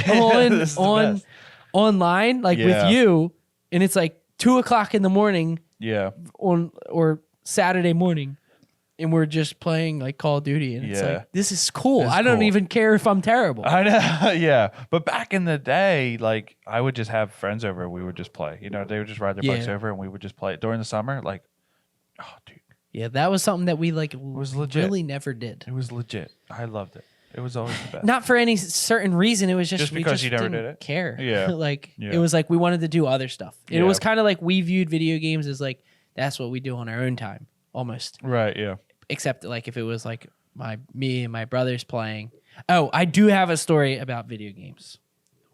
online with you, and it's like 2:00 in the morning. Yeah, or Saturday morning. And we're just playing like Call of Duty, and it's like, this is cool. I don't even care if I'm terrible. I know, yeah. But back in the day, like I would just have friends over, and we would just play. They would just ride their bikes over, and we would just play it during the summer. Like, oh, dude, yeah, that was something that we was legit. really never did. It was legit. I loved it. It was always the best. Not for any certain reason. It was just because you never didn't did it. Care. Yeah, It was like we wanted to do other stuff. It was kind of like we viewed video games as like that's what we do on our own time, almost. Right. Yeah. Except like if it was like me and my brothers playing. Oh, I do have a story about video games.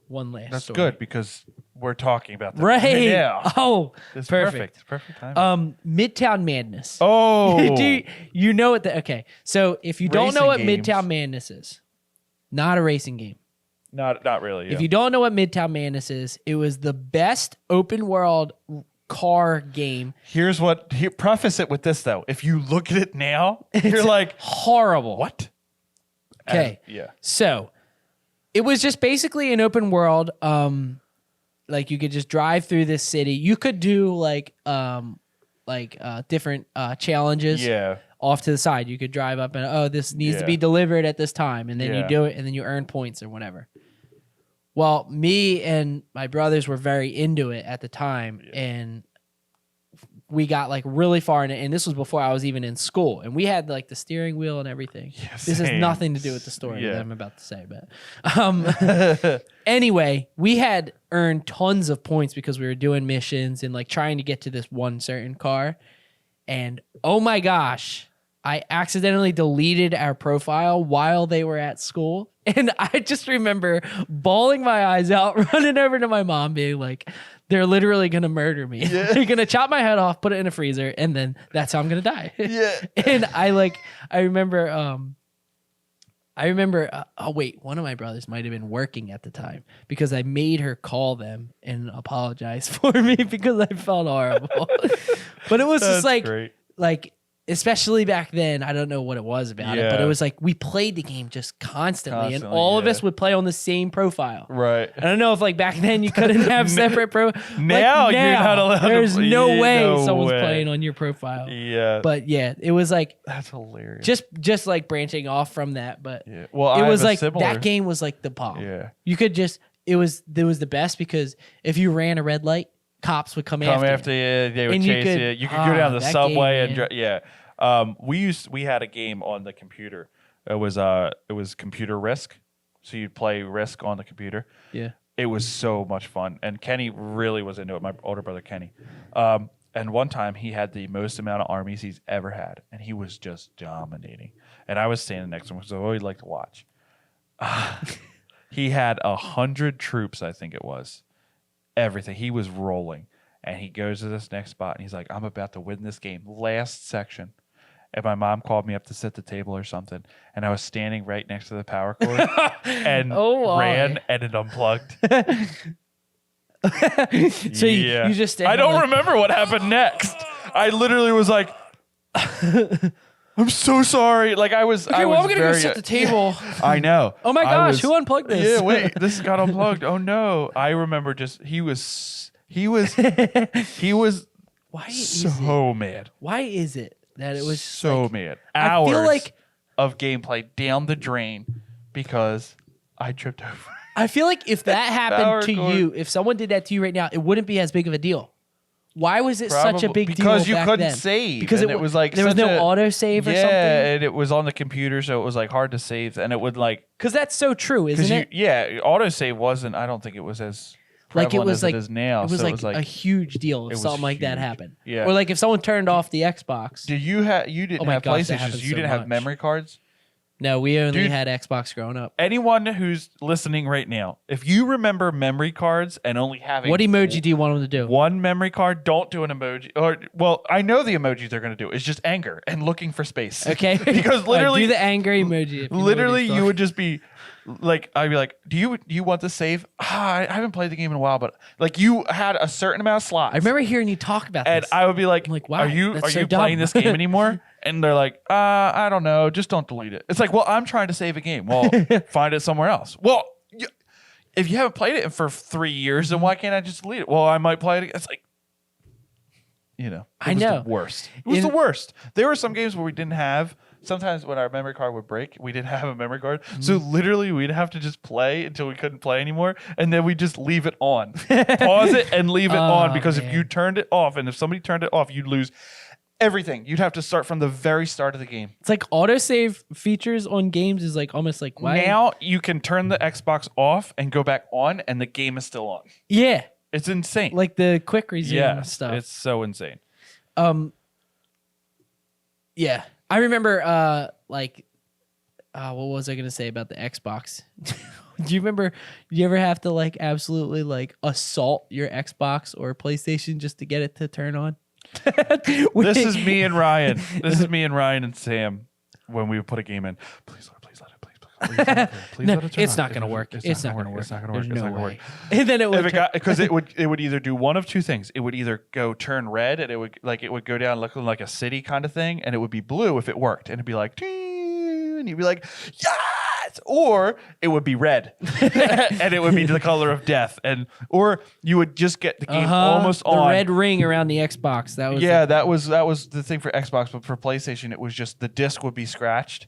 One last That's story. good because we're talking about that. Right. Yeah. Oh, it's perfect. It's perfect time. Midtown Madness. Oh. Do you know what okay. So if you don't know what games. Midtown Madness is, not a racing game. Not really. Yeah. If you don't know what Midtown Madness is, it was the best open world car game. Preface it with this though. If you look at it now, you're like horrible. What? Okay. Yeah. So it was just basically an open world. Like you could just drive through this city. You could do different challenges. Yeah. Off to the side, you could drive up and this needs to be delivered at this time, and then you do it, and then you earn points or whatever. Well, me and my brothers were very into it at the time, and we got like really far in it. And this was before I was even in school, and we had like the steering wheel and everything. Yeah, this has nothing to do with the story that I'm about to say, but anyway, we had earned tons of points because we were doing missions and like trying to get to this one certain car. And oh my gosh, I accidentally deleted our profile while they were at school. And I just remember bawling my eyes out, running over to my mom being like, they're literally going to murder me. Yeah. They're going to chop my head off, put it in a freezer, and then that's how I'm going to die. Yeah. And I remember, one of my brothers might have been working at the time because I made her call them and apologize for me because I felt horrible. But it was just like, great. Like, especially back then, I don't know what it was about it, but it was like we played the game just constantly and all of us would play on the same profile. Right. I don't know if like back then you couldn't have separate now you're not allowed. There's no way someone's playing on your profile. Yeah. But yeah, it was like that's hilarious. Just like branching off from that, but well, it was like that game was like the bomb. Yeah. You could just it was the best because if you ran a red light, cops would come after you. They would chase you. You could go down the subway and we had a game on the computer. It was computer Risk. So you'd play Risk on the computer. Yeah. It was so much fun. And Kenny really was into it, my older brother Kenny. And one time he had the most amount of armies he's ever had. And he was just dominating. And I was standing next to him because I always like to watch. He had 100 troops, I think it was. Everything. He was rolling. And he goes to this next spot and he's like, I'm about to win this game. Last section. And my mom called me up to sit at the table or something. And I was standing right next to the power cord and ran and it unplugged. So you just I don't remember what happened next. I literally was like, I'm so sorry. Like I was. Okay, I'm gonna go sit at the table. I know. Oh my gosh, who unplugged this? Yeah, wait, this got unplugged. Oh no. I remember he was Why so mad. Why is it that it was so like, mad. I Hours feel like of gameplay down the drain because I tripped over. I feel like if that Power happened to cord. you, if someone did that to you right now, it wouldn't be as big of a deal. Why was it such a big deal? Because you back couldn't then? save. Because and it was like there was such no a- auto save or yeah, something. and it was on the computer, so it was like hard to save, and it would like Because that's so true, isn't it? yeah, autosave wasn't. I don't think it was as Like it prevalent was as like it is now. It was, so like, it was like a huge deal it if was something like that huge. happened. Yeah. Or like if someone turned off the Xbox. Did you have? You didn't Oh my have gosh, that PlayStations. happens You so didn't have much. memory cards. No, we only Dude. had Xbox growing up. Anyone who's listening right now, if you remember memory cards and only having What emoji do you want them to do? one memory card, don't do an emoji. Or well, I know the emoji they're going to do. It's just anger and looking for space. Okay. Because All right, literally, do the angry emoji. If you know what literally, he's you talking- would just be like, I'd be like, do you want to save? I haven't played the game in a while, but like you had a certain amount of slots. I remember hearing you talk about and this. I would be like, I'm like, wow, are you that's so playing dumb. this game anymore? And they're like, I don't know, just don't delete it. It's like, well, I'm trying to save a game. Well, find it somewhere else. Well, if you haven't played it for 3 years, then why can't I just delete it? Well, I might play it again. It's like, I was know. the worst. It was the worst. There were some games where we didn't have. Sometimes when our memory card would break, we didn't have a memory card. So literally, we'd have to just play until we couldn't play anymore, and then we just leave it on, pause it, and leave it on. Because if man. you turned it off, and if somebody turned it off, you'd lose everything. You'd have to start from the very start of the game. It's like autosave features on games is like almost like why? Now you can turn the Xbox off and go back on, and the game is still on. Yeah, It's insane. like the quick resume yeah, stuff. it's so insane. Yeah, I remember. What was I gonna say about the Xbox? Do you remember? You ever have to like absolutely like assault your Xbox or PlayStation just to get it to turn on? This is me and Ryan. This is me and Ryan and Sam when we would put a game in. Please let it. Please No, let it turn it's on. not gonna work. It's not gonna work. It's not gonna work. There's It's no not gonna way. work. And then it would Because it would either do one of two things. It would either go turn red and it would go down looking like a city kind of thing, and it would be blue if it worked, and it'd be like, "Ting," and you'd be like, yes, or it would be red, and it would be the color of death, or you would just get the game almost the on. red ring around the Xbox. That was Yeah, that was the thing for Xbox, but for PlayStation, it was just the disc would be scratched,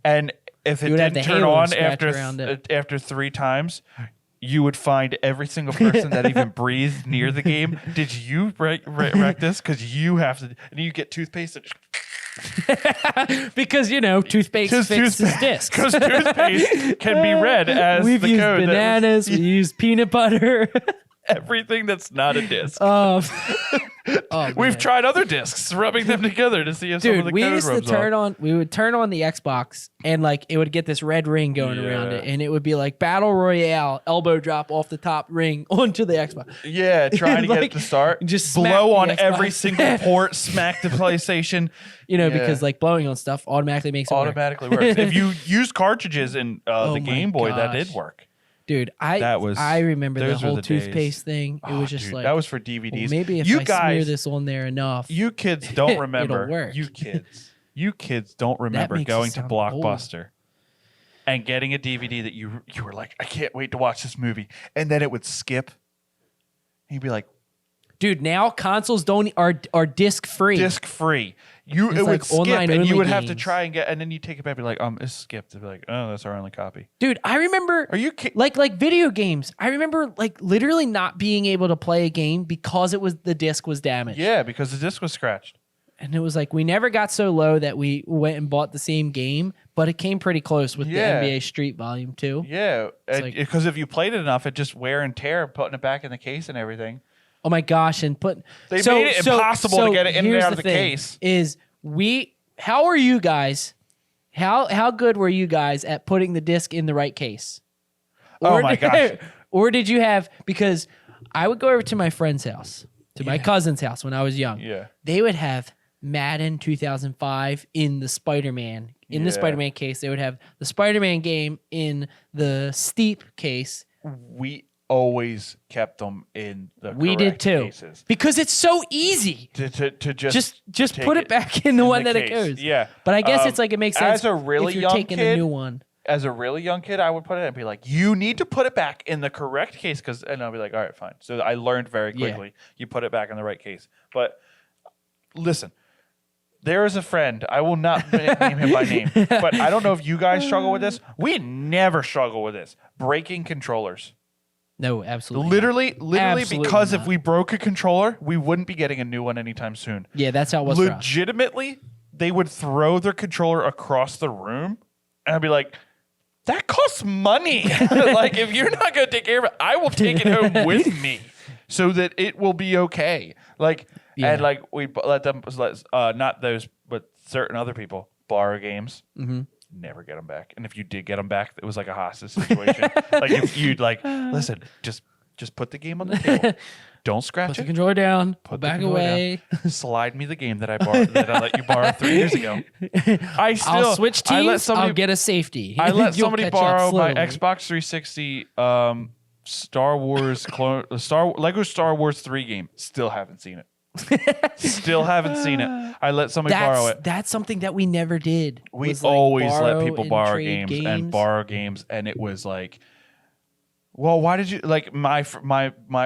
and if it You would have didn't the turn halo on scratch around it. after 3 times, you would find every single person that even breathed near the game. Did you wreck this? Because you have to, and you get toothpaste. because toothpaste fixes discs. Because toothpaste can be read as We've the used code. bananas. We used peanut butter. Everything that's not a disc. Oh, We've man. tried other discs, rubbing them together to see if some of Dude, the we code used to rubs turn off. on. We would turn on the Xbox, and like it would get this red ring going around it, Yeah. and it would be like Battle Royale, elbow drop off the top ring onto the Xbox. Yeah, trying to get Like, it to start. just smack blow the on Xbox. every single port, smack the PlayStation. Yeah. Because like blowing on stuff automatically makes it work. Automatically works. If you use cartridges in Oh the my Game Boy, that did gosh. work. Dude, That was- I remember the those were whole the days. toothpaste thing. It Oh, was just dude, like that was for well, DVDs. maybe if you I guys, smear this on there enough. you kids don't remember. work. You kids don't remember makes going us to sound old. Blockbuster and getting a DVD that you were like, I can't wait to watch this movie, and then it would skip. And you'd be like, Dude, now consoles are disc free. disc free. It It's would like skip, online and you only would have to games. try and get, and then you take it back, and be like, it's skipped. They'd be like, oh, that's our only copy. Dude, I remember Are you kidding? like video games. I remember like literally not being able to play a game because the disc was damaged. Yeah, because the disc was scratched. And it was like we never got so low that we went and bought the same game, but it came pretty close with Yeah. the NBA Street Volume 2. Yeah, like- because if you played it enough, it just wear and tear, putting it back in the case and everything. Oh my gosh! And They made it impossible to get it in and here's out of the thing, case. How are you guys? How good were you guys at putting the disc in the right case? Oh my gosh. Or did you have? Because I would go over to my friend's house, to my cousin's house when I was young. Yeah. They would have Madden 2005 in the Spider-Man the Yeah. Spider-Man case. They would have the Spider-Man game in the Steep case. We always kept them in the We did correct too, cases. because it's so easy. To just Just take put it back in the one that it case. goes. Yeah. But I guess it's like it makes sense As a really if you're young taking kid, a new one. As a really young kid, I would put it and be like, you need to put it back in the correct case, and I'll be like, all right, fine. So I learned very Yeah. quickly. You put it back in the right case. But listen, There is a friend. I will not name him by name, but I don't know if you guys struggle with this. We never struggle with this. Breaking controllers. No, absolutely. Literally, Absolutely because not. if we broke a controller, we wouldn't be getting a new one anytime soon. Yeah, that's how it was for us. Legitimately, they would throw their controller across the room, and I'd be like, that costs money. Like, if you're not going to take care of it, I will take it home with me so that it will be okay. Like, and like we let them, not those, but certain other people borrow games. Mm-hmm. Never get them back. And if you did get them back, it was like a hostage situation. Like if you'd like, listen, just put the game on the table. Don't scratch Put it. the controller down. Put back the controller away. down. Slide me the game that I borrowed, that I let you borrow 3 years ago. I'll switch teams. I'll get a safety. I let You'll somebody catch up borrow my slowly. Xbox 360 Star Wars Lego Star Wars 3 game. Still haven't seen it. Still haven't seen it. I let somebody borrow it. That's something that we never did. We was, like, always let borrow people and borrow trade games and borrow games, and it was like, well, why did you like my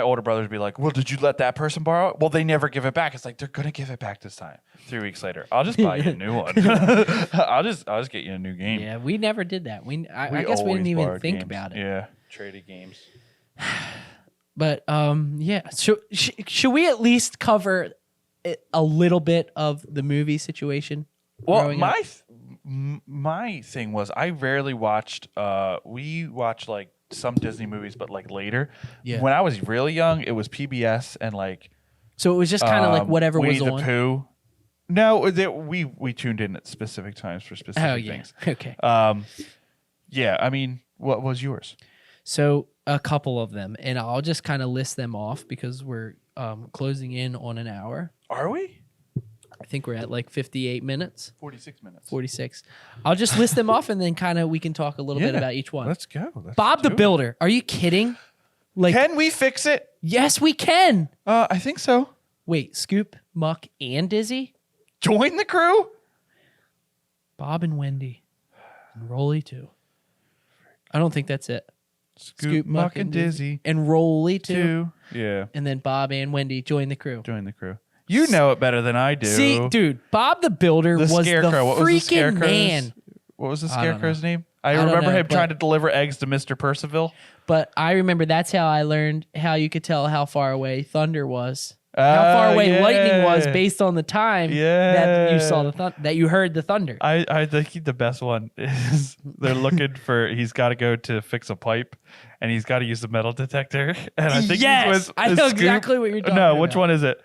older brothers would be like, well, did you let that person borrow it? Well, they never give it back. It's like they're gonna give it back this time. 3 weeks later, I'll just buy you a new one. I'll just get you a new game. Yeah, we never did that. I guess we didn't even think about it. Yeah, traded games. But yeah, should we at least cover a little bit of the movie situation? Well, my thing was I rarely watched. We watched like some Disney movies, but like later. Yeah. When I was really young, it was PBS and like. So it was just kind of like whatever Winnie was the on. Pooh. No, we tuned in at specific times for specific things. Okay. Yeah, I mean, what was yours? So a couple of them, and I'll just kind of list them off because we're closing in on an hour. Are we? I think we're at like 58 minutes. 46 minutes. 46. I'll just list them off and then kind of we can talk a little bit about each one. Let's go. Bob the Builder. Are you kidding? Like, can we fix it? yes, we can. I think so. Wait, Scoop, Muck, and Dizzy? Join the crew? Bob and Wendy. And Rolly, too. I don't think that's it. Scoop, Muck, and Dizzy. And Rolly, too. Yeah. And then Bob and Wendy join the crew. Join the crew. You know it better than I do. See, dude, Bob the Builder was Scarecrow. the What was the freaking Scarecrow's man. What was the I don't Scarecrow's name? I don't remember know, him trying to deliver eggs to Mr. Percival. But I remember that's how I learned how you could tell how far away thunder was. How far away lightning was based on the time that you saw that you heard the thunder. I think the best one is they're looking for. He's got to go to fix a pipe, and he's got to use the metal detector. And I think Yes! he's with I know exactly what you're talking No, about. which one is it?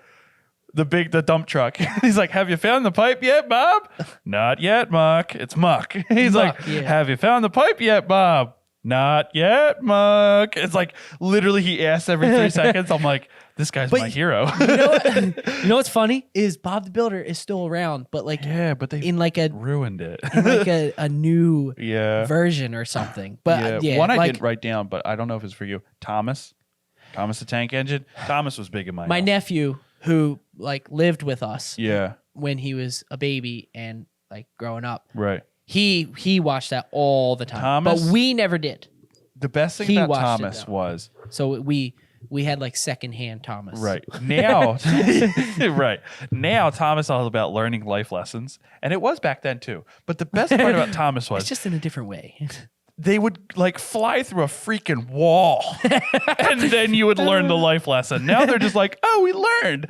The dump truck. He's like, "Have you found the pipe yet, Bob?" "Not yet, Muck." It's Muck. He's Muck, like, yeah. "Have you found the pipe yet, Bob?" "Not yet, Muck." It's like literally he asks every 3 seconds. I'm like, this guy's my hero. You know what's funny is Bob the Builder is still around, but like but they in like a ruined it. like a new version or something. But yeah, one I like, didn't write down, but I don't know if it's for you. Thomas the Tank Engine. Thomas was big in my house. nephew who like lived with us Yeah, when he was a baby and like growing up. right. He watched that all the time. Thomas- But we never did. The best thing He about watched it, Thomas though. was So we had like secondhand Thomas. right now. Right now, Thomas is all about learning life lessons, and it was back then too. But the best part about Thomas was It's just in a different way. they would like fly through a freaking wall, and then you would learn the life lesson. Now they're just like, oh, we learned.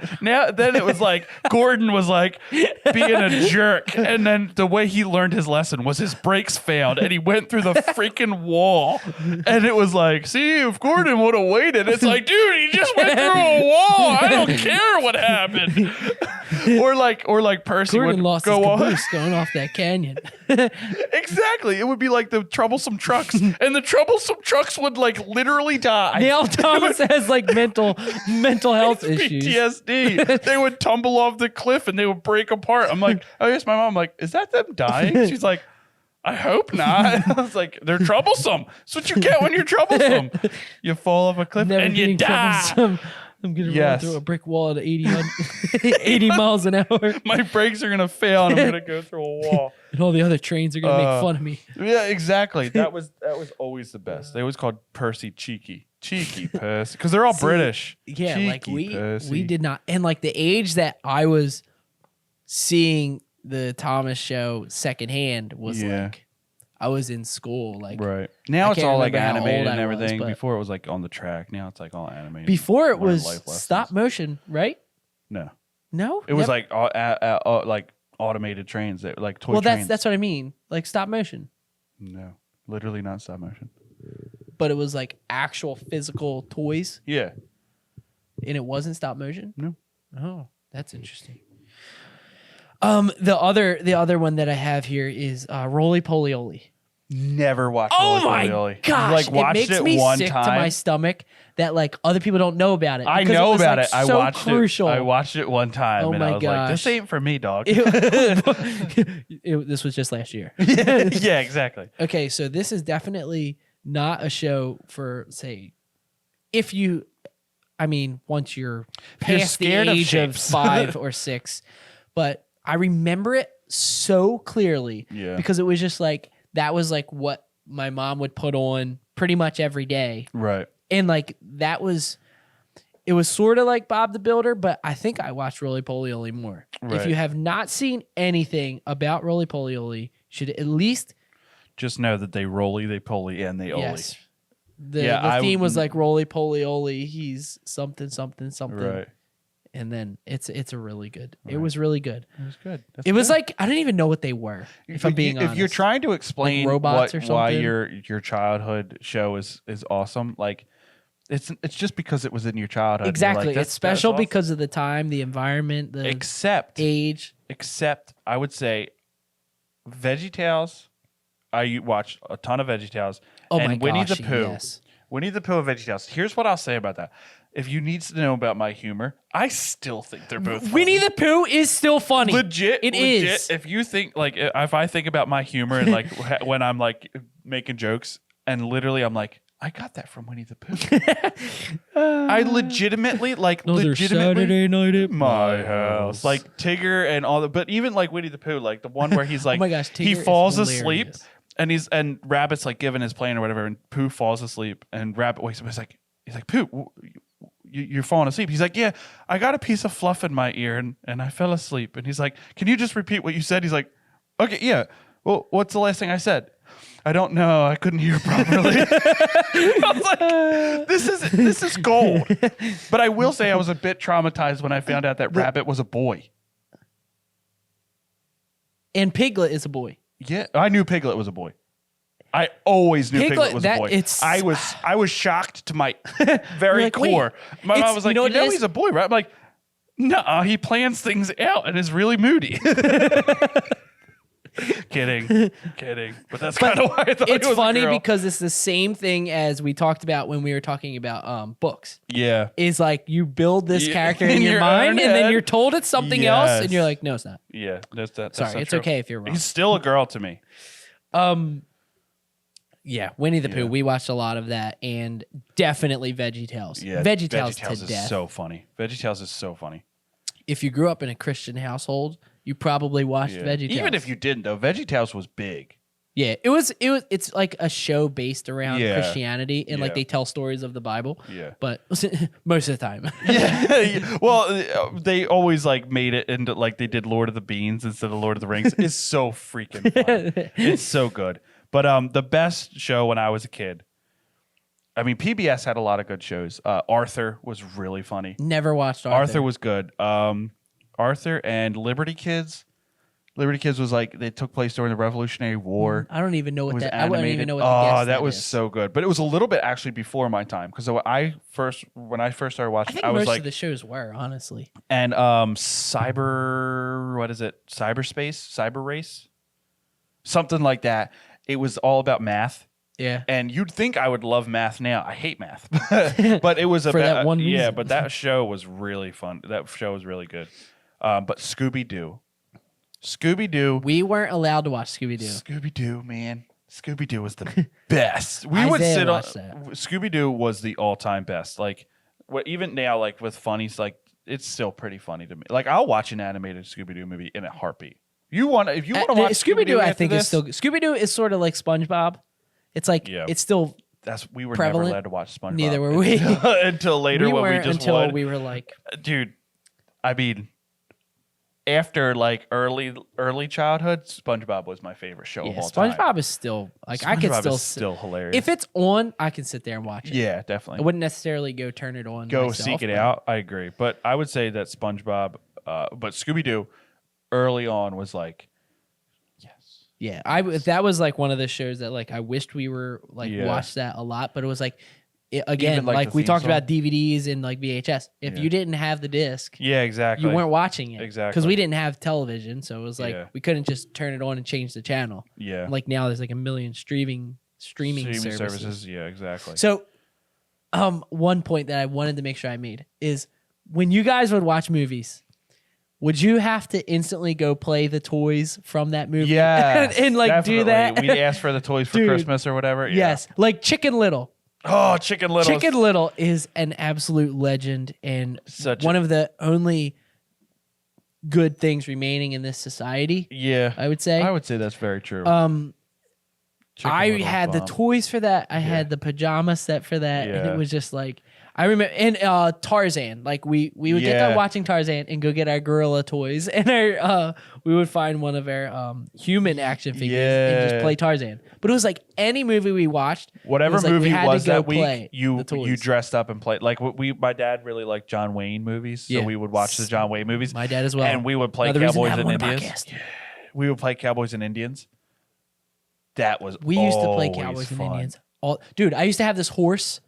Then it was like Gordon was like being a jerk, and then the way he learned his lesson was his brakes failed, and he went through the freaking wall, and it was like, see, if Gordon would have waited, it's like, dude, he just went through a wall. I don't care what happened. or like Percy Gordon would lost go his on. caboose going off that canyon. Exactly. It would be like the troublesome trucks, and the troublesome trucks would like literally die. Now Thomas has like mental health issues. PTSD. They would tumble off the cliff and they would break apart. I'm like, I asked my mom, like, is that them dying? She's like, I hope not. I was like, they're troublesome. That's what you get when you're troublesome. You fall off a cliff Never and you being die. troublesome. I'm gonna run Yes. through a brick wall at 80 miles an hour, My brakes are gonna fail and I'm gonna go through a wall. and all the other trains are gonna make fun of me. Yeah, exactly. That was always the best. They always called Percy cheeky Percy, because they're all British. Yeah, Cheeky like we Percy. did not, and like the age that I was seeing the Thomas show secondhand was Yeah. like I was in school. Like Right. Now I it's can't all like remember how animated old and I was, everything. but- Before it was like on the track. Now it's like all animated. before it Learn was life lessons. stop motion, right? No. No, It was Never- like automated trains that like toy well, trains. that's what I mean, like stop motion. No. Literally not stop motion. But it was like actual physical toys, Yeah. and it wasn't stop motion. No. Oh, that's interesting. The other one that I have here is Roly Poly Oly. Never watched Oh Roly my Poly Oly. gosh! Like watched it makes it me one sick time. to my stomach that like other people don't know about it. I because know was, about like, it. I so watched crucial. it. I watched it one time, Oh and my I was like, "This gosh. ain't for me, dog." This was just last year. Yeah, exactly. Okay, so this is definitely not a show for say if you. I mean, once you're you're past the scared of age of shapes. 5 or 6, but I remember it so clearly Yeah. because it was just like that was like what my mom would put on pretty much every day. Right. And like it was sort of like Bob the Builder, but I think I watched Roly Poly Oly more. If Right. you have not seen anything about Roly Poly Oly, you should at least Just know that they roly, they poly, and they oly. yes. The Yeah, theme was like Roly Poly Oly, he's something something something. Right. And then it's a really good. It Right. was really good. It was good. That's It was good. like I didn't even know what they were. If I'm being honest, if you're trying to explain robots what, or why something. your childhood show is awesome, like it's just because it was in your childhood. You're exactly, like, it's special awesome. because of the time, the environment, the except age. I would say VeggieTales. I watched a ton of VeggieTales. Oh and my Winnie gosh, the Pooh. yes. Winnie the Pooh and VeggieTales. Here's what I'll say about that. If you need to know about my humor, I still think they're both funny. Winnie the Pooh is still funny. Legit, It legit. is. If you think like if I think about my humor and like when I'm like making jokes and literally I'm like I got that from Winnie the Pooh. I legitimately like Another Saturday night at my house. Like Tigger and all the, but even like Winnie the Pooh, like the one where he's like, Oh my gosh, he Tigger is falls asleep hilarious. and Rabbit's like giving his plan or whatever, and Pooh falls asleep and Rabbit wakes up. He's like, Pooh, you're falling asleep. He's like, yeah, I got a piece of fluff in my ear and I fell asleep. And he's like, can you just repeat what you said? He's like, okay, yeah. Well, what's the last thing I said? I don't know. I couldn't hear properly. I was like, this is gold. But I will say I was a bit traumatized when I found out that Rabbit was a boy. And Piglet is a boy. Yeah, I knew Piglet was a boy. I always knew Piglet was a boy. I was shocked to my very like, wait, core. My mom was like, you know what it is? he's a boy, right? I'm like, no, he plans things out and is really moody. kidding. But that's kind of why I thought It's it was funny a girl. because it's the same thing as we talked about when we were talking about books. Yeah. Is like you build this Yeah, character in in your your mind, own and then head. you're told it's something else, and Yes. you're like, no, it's not. Yeah, that's Sorry, so it's true. okay if you're wrong. He's still a girl to me. Yeah, Winnie the Pooh. Yeah. We watched a lot of that, and definitely VeggieTales. Yeah, VeggieTales to is death. so funny. VeggieTales is so funny. If you grew up in a Christian household, you probably watched Yeah. VeggieTales. Even if you didn't, though, VeggieTales was big. yeah, it's like a show based around Yeah. Christianity, and like Yeah. they tell stories of the Bible. Yeah. But most of the time, Yeah. Well, they always like made it into like they did Lord of the Beans instead of Lord of the Rings. It's so freaking funny. It's so good. But the best show when I was a kid, I mean, PBS had a lot of good shows. Arthur was really funny. never watched Arthur was good. Arthur and Liberty Kids. Liberty Kids was like they took place during the Revolutionary War. I don't even know It what was that. animated. I wouldn't even know what. Oh, the guess that was is. so good. But it was a little bit actually before my time because when I first started I watching, think I was most like, of the shows were honestly. and what is it? Cyber race, something like that. It was all about math. Yeah. And you'd think I would love math now. I hate math, but it was For that one Yeah, reason. but that show was really fun. That show was really good. But Scooby Doo, We weren't allowed to watch Scooby Doo. Scooby Doo, man. Scooby Doo was the best. We would Isaiah sit on watched that. Scooby Doo was the all time best. Like, even now, like with funnies, like it's still pretty funny to me. Like, I'll watch an animated Scooby Doo movie in a heartbeat. If you want to watch Scooby Doo, I after think this, is still Scooby Doo is sort of like SpongeBob. It's like Yeah. it's still we were prevalent. never allowed to watch SpongeBob. Neither were we. until later we when we weren't just until would. we were like Dude, I mean, after like early childhood, SpongeBob was my favorite show of all time. SpongeBob is still like I could SpongeBob still is hilarious. if it's on, I can sit there and watch it. Yeah, I definitely. wouldn't necessarily go turn it on. Go myself, seek it but- out. I agree, but I would say that SpongeBob, but Scooby Doo, early on was like, yes, Yeah, that was like one of the shows that like I wished we were like watched that a lot, but it was like again Even, like, like the we theme talked song? about DVDs and like VHS. If Yeah. you didn't have the disc, yeah, exactly. you weren't watching it Exactly. because we didn't have television, so it was like Yeah. we couldn't just turn it on and change the channel. Yeah, Like now, there's like a million streaming services. Yeah, exactly. So, one point that I wanted to make sure I made is when you guys would watch movies, would you have to instantly go play the toys from that movie? Yeah, and like do that? We'd ask for the toys for Dude. Christmas or whatever. Yeah. Yes, like Chicken Little. Oh, Chicken Little. Chicken Little is an absolute legend and Such one of the only good things remaining in this society. Yeah, I would say. I would say that's very true. Chicken I Little's had the bomb. toys for that. I had the pajama set for that, and Yeah. it was just like I remember. And Tarzan, like we would get Yeah. done watching Tarzan and go get our gorilla toys, and our we would find one of our human action figures and just Yeah. play Tarzan. But it was like any movie we watched, Whatever was like we movie had to was go that play week, you the toys. you dressed up and played. Like my dad really liked John Wayne movies, so Yeah. we would watch the John Wayne movies. My dad as well. And we would play Another reason to Cowboys have and him on the Indians. podcast. We would play Cowboys and Indians. That was We used to play always Cowboys and fun. Indians. Dude, I used to have this horse.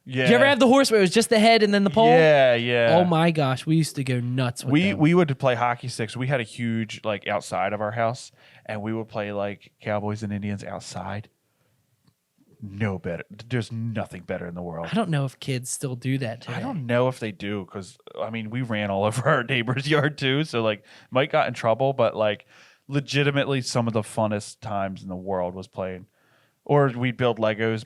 Yeah. Did you ever have the horse where it was just the head and then the pole? Yeah, yeah. Oh my gosh, we used to go nuts with them. We would play hockey sticks. We had a huge like outside of our house, and we would play like Cowboys and Indians outside. No better. There's nothing better in the world. I don't know if kids still do that today. I don't know if they do because I mean we ran all over our neighbor's yard too. So like Mike got in trouble, but like legitimately some of the funnest times in the world was playing. Or we'd build Lego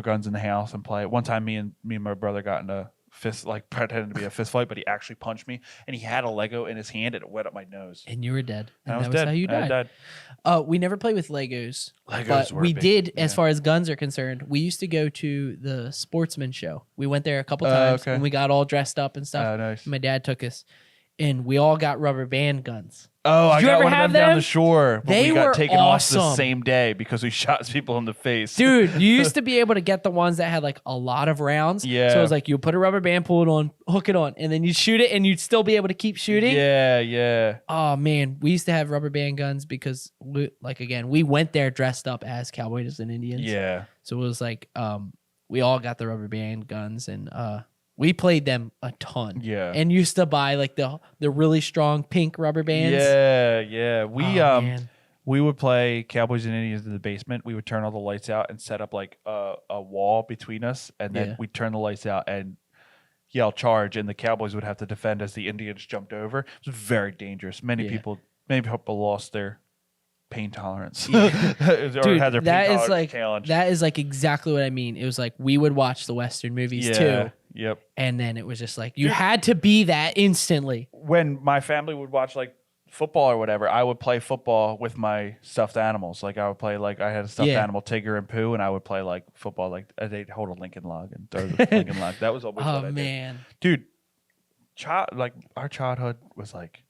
guns in the house and play it. One time me and my brother got in a fist, like pretending to be a fist fight, but he actually punched me and he had a Lego in his hand and it wet up my nose. And you were dead. And I was that dead. was how you I died. died. We never played with Legos. Legos but were we big. did, as Yeah. far as guns are concerned, we used to go to the Sportsman show. We went there a couple times okay. and we got all dressed up and stuff. Oh, nice. My dad took us and we all got rubber band guns. Oh, I Did you got ever one of have them down them? the shore. But They we got were taken off the awesome. same day because we shot people in the face. Dude, you used to be able to get the ones that had like a lot of rounds. Yeah. So it was like you put a rubber band, pull it on, hook it on, and then you'd shoot it and you'd still be able to keep shooting. Yeah, yeah. Oh man, we used to have rubber band guns because we went there dressed up as cowboys and Indians. Yeah. So it was like we all got the rubber band guns and we played them a ton. Yeah. And used to buy like the really strong pink rubber bands. Yeah, yeah. Oh, man. We would play Cowboys and Indians in the basement. We would turn all the lights out and set up like a wall between us, and then Yeah. we'd turn the lights out and yell charge, and the Cowboys would have to defend as the Indians jumped over. It was very dangerous. Many people lost their pain tolerance. or Dude, had their pain that is tolerance like challenged. that is like exactly what I mean. It was like we would watch the Western movies Yeah. too. Yep. And then it was just like you had to be that instantly. When my family would watch like football or whatever, I would play football with my stuffed animals. Like I would play like I had a stuffed Yeah. animal, Tigger and Pooh, and I would play like football. Like they'd hold a Lincoln log and throw the Lincoln log. That was always what Oh I did. man. Dude. Like our childhood was like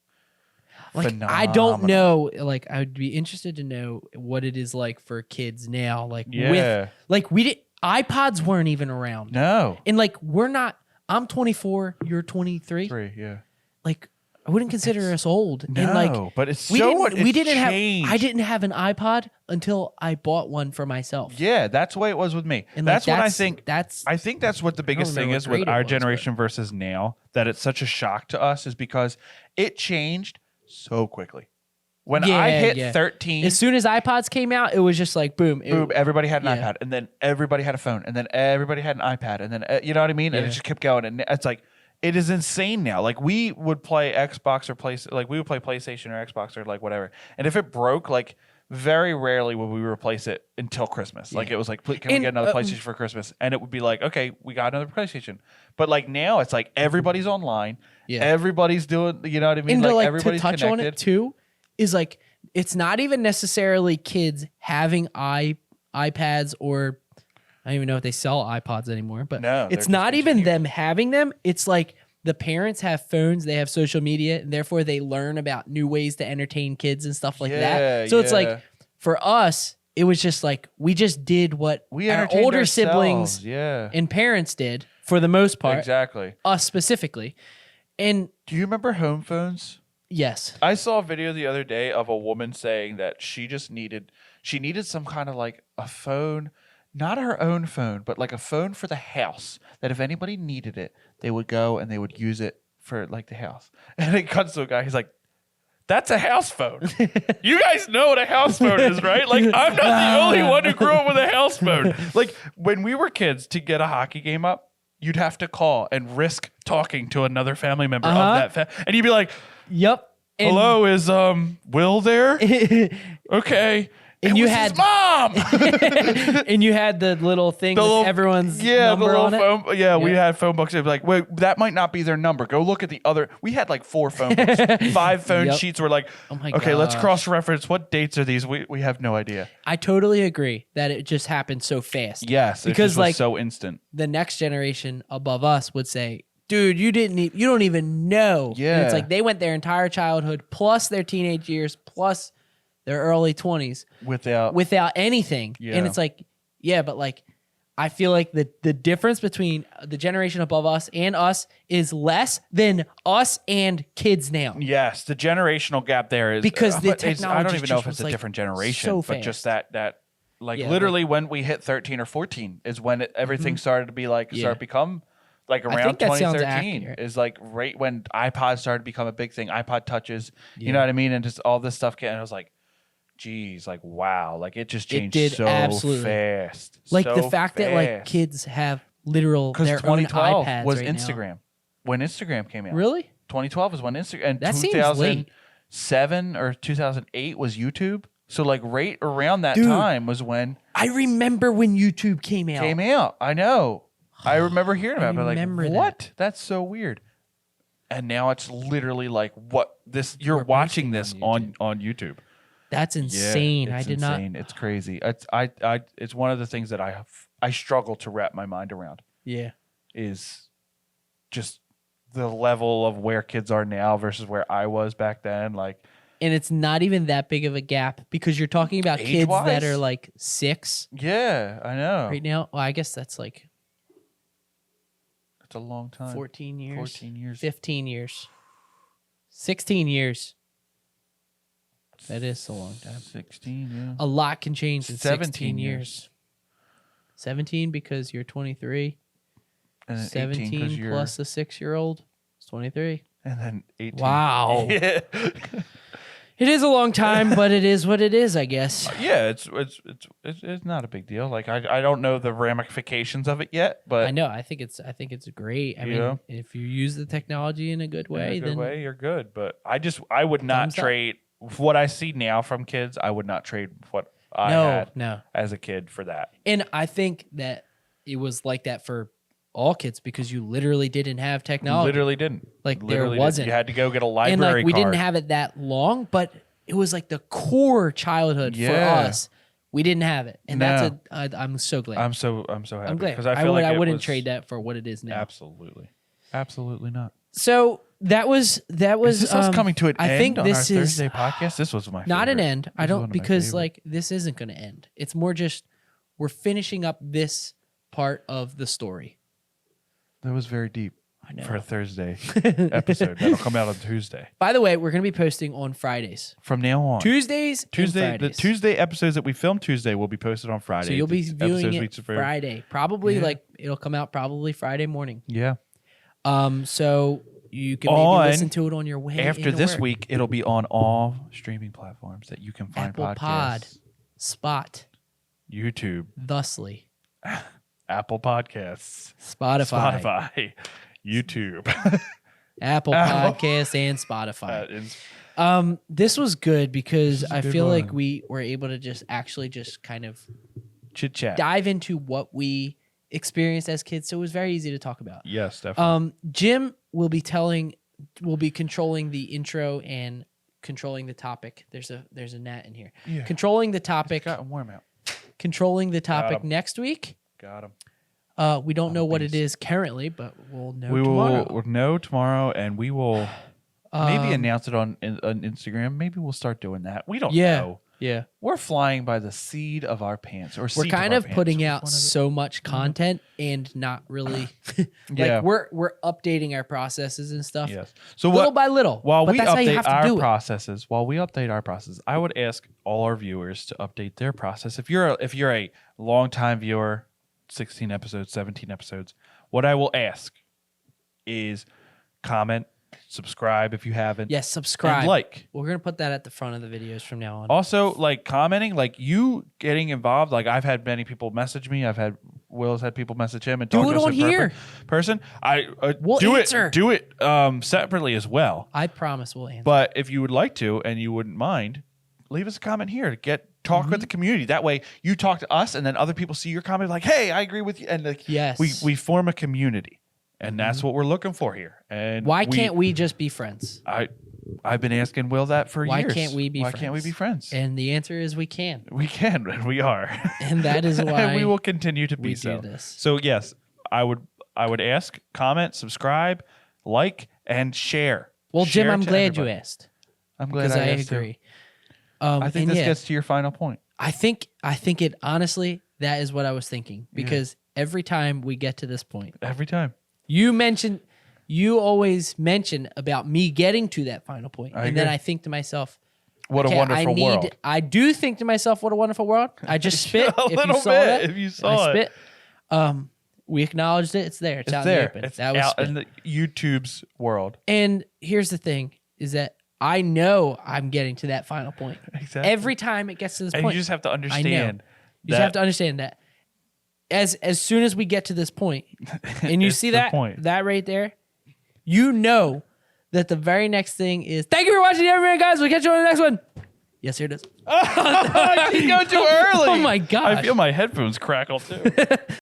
I don't know. Like I would be interested to know what it is like for kids now. Like Yeah. we did iPods weren't even around. No. And like we're not. I'm 24. You're 23. 3, yeah. Like I wouldn't consider us old. No, and like but it's we so didn't. We it's didn't changed. have. I didn't have an iPod until I bought one for myself. Yeah, that's the way it was with me. And like, that's what I think. I think that's what the biggest thing remember is what with grade it our was, generation versus now, that it's such a shock to us, is because it changed so quickly. When I hit 13, As soon as iPods came out, it was just like boom. boom, everybody had an yeah. iPad, and then everybody had a phone, and then everybody had an iPad, and then you know what I mean? And Yeah. it just kept going, and it's like it is insane now. Like we would play Xbox or we would play PlayStation or Xbox or like whatever, and if it broke, like very rarely would we replace it until Christmas. Like it was like, can we get another PlayStation for Christmas? And it would be like, okay, we got another PlayStation. But like now, it's like everybody's online. Yeah. Everybody's doing, you know what I mean? And like everybody's to touch connected. on it too is like it's not even necessarily kids having iPads or I don't even know if they sell iPods anymore. But No, it's they're not even discontinued. them having them. It's like the parents have phones, they have social media, and therefore they learn about new ways to entertain kids and stuff like that. So it's like for us, it was just like we just did what our older siblings and parents did for the most part. Exactly. Us specifically. And do you remember home phones? Yes. I saw a video the other day of a woman saying that she needed some kind of like a phone, not her own phone, but like a phone for the house, that if anybody needed it, they would go and they would use it for like the house. And it cuts to a guy, he's like, that's a house phone. You guys know what a house phone is, right? Like, I'm not the only one who grew up with a house phone. Like, when we were kids, to get a hockey game up, you'd have to call and risk talking to another family member of that and you'd be like, yep. Hello, is Will there? Okay. And you had his mom. And you had the little thing with everyone's number on it. Yeah, we had phone books. They'd be like, wait, that might not be their number. Go look at the other. We had like 4 phone books, 5 phone sheets. We're like, oh my okay, let's cross-reference. What dates are these? We have no idea. I totally agree that it just happened so fast. Yes, because it just was so instant. The next generation above us would say, dude, you don't even know. Yeah. And it's like they went their entire childhood plus their teenage years plus their early 20s without anything. Yeah. And it's like, yeah, but like I feel like the difference between the generation above us and us is less than us and kids now. Yes, the generational gap there is because the technology. I don't even know if it's a different generation, but just that like literally when we hit 13 or 14 is when everything started to be like start become like around 2013 is like right when iPods started to become a big thing. iPod touches, you know what I mean, and just all this stuff came. And I was like, geez, like wow, like it just changed so fast. Like the fact that like kids have literal their own iPads was right Instagram now. When Instagram came out. Really? 2012 is when Instagram, and that 2007 or 2008 was YouTube. So like right around that time was when I remember when YouTube came out. I know. I remember hearing about it. But like, what? That. That's so weird. And now it's literally like what this you're watching this on YouTube. That's insane. Yeah, I did insane. not. It's crazy. It's one of the things that I struggle to wrap my mind around. Yeah. Is just the level of where kids are now versus where I was back then. Like, and it's not even that big of a gap because you're talking about kids that are like 6. Yeah, I know. Right now, well, I guess that's like a long time. 14 years. 14 years. 15 years. 16 years. That is a long time. 16, yeah. A lot can change in 16 years. 17 because you're 23. And then 17 plus a 6-year-old is 23. And then 18. Wow. Yeah. It is a long time, but it is what it is, I guess. Yeah, it's not a big deal. Like I don't know the ramifications of it yet, but I know. I think it's great. I mean, if you use the technology in a good way, then you're good. But I would not trade what I see now from kids. I would not trade what I had as a kid for that. And I think that it was like that for all kids because you literally didn't have technology. Literally didn't. Like there wasn't. You had to go get a library and like we card. didn't have it that long, but it was like the core childhood for us. We didn't have it, and I'm so glad. I'm so happy. I'm glad. Because I wouldn't trade that for what it is now. Absolutely not. So that was. Is this us coming to an end? I think on this our is Thursday podcast. This was my favorite. Not an end. I don't because like this isn't going to end. It's more just we're finishing up this part of the story. That was very deep for a Thursday episode. That'll come out on Tuesday. By the way, we're going to be posting on Fridays. From now on. Tuesday, the Tuesday episos that we film Tuesday will be posted on Friday. So you'll be viewing it Friday. Probably like it'll come out probably Friday morning. Yeah. So you can maybe listen to it on your way. After this week, it'll be on all streaming platforms that you can find Apple podcasts. Pod, Spot, YouTube, thusly. Apple Podcasts, Spotify, YouTube, Apple Podcasts, and Spotify. This was good because I feel like we were able to just kind of chit chat, dive into what we experienced as kids. So it was very easy to talk about. Yes, definitely. Jim will be controlling the intro and controlling the topic. There's a gnat in here. Yeah. Controlling the topic. It's gotten warm out. Controlling the topic next week. Got him. We don't know what it is currently, but we'll know We tomorrow. will know tomorrow, and we will maybe announce it on Instagram. Maybe we'll start doing that. We don't know. Yeah. We're flying by the seat of our pants. Or We're seat kind our of pants. putting Which out one is it? so much content and not really Yeah. we're updating our processes and stuff. Yes. So Little by little. While but we that's how you update have to our do it. processes, I would ask all our viewers to update their process. If you're a longtime viewer, 16 episodes, 17 episodes, what I will ask is comment, subscribe if you haven't. Yes, subscribe. And like. We're gonna put that at the front of the videos from now on. Also, like commenting, like you getting involved. Like I've had many people message me. Will's had people message him and Do talk it to us on in here. person. We'll do answer. it separately as well. I promise we'll answer. But if you would like to and you wouldn't mind, leave us a comment here to talk with the community. That way you talk to us and then other people see your comment like, hey, I agree with you. And like, Yes. we form a community. And that's what we're looking for here. And Why can't we just be friends? I've been asking Will that for Why years. can't we be Why friends? can't we be friends? And the answer is we can. We can, and we are. And that is why and we will continue to be we so. do this. So yes, I would ask, comment, subscribe, like, and share. Well, Jim, Share I'm to glad everybody. you asked. I'm glad Because I asked too. agree. I think and this yeah, gets to your final point. I think it honestly, that is what I was thinking. Because every time we get to this point, Every time. you always mention about me getting to that final point. And then agree. I think to myself, What okay, a wonderful world. I do think to myself, what a wonderful world. I just spit. A if you little saw bit, that, if you saw I it. spit. We acknowledged it. It's there. It's, It's out there. in the open. It's that was out spit. in the YouTube's world. And here's the thing: is that I know I'm getting to that final point. Exactly. Every time it gets to this And point, you just have to I know. understand. You just have to understand that as soon as we get to this point, and you It's see the that point. that right there, you know that the very next thing is thank you for watching, everyone, guys. We'll catch you on the next one. Yes, here it is. I keep going too early. Oh my gosh. I feel my headphones crackle too.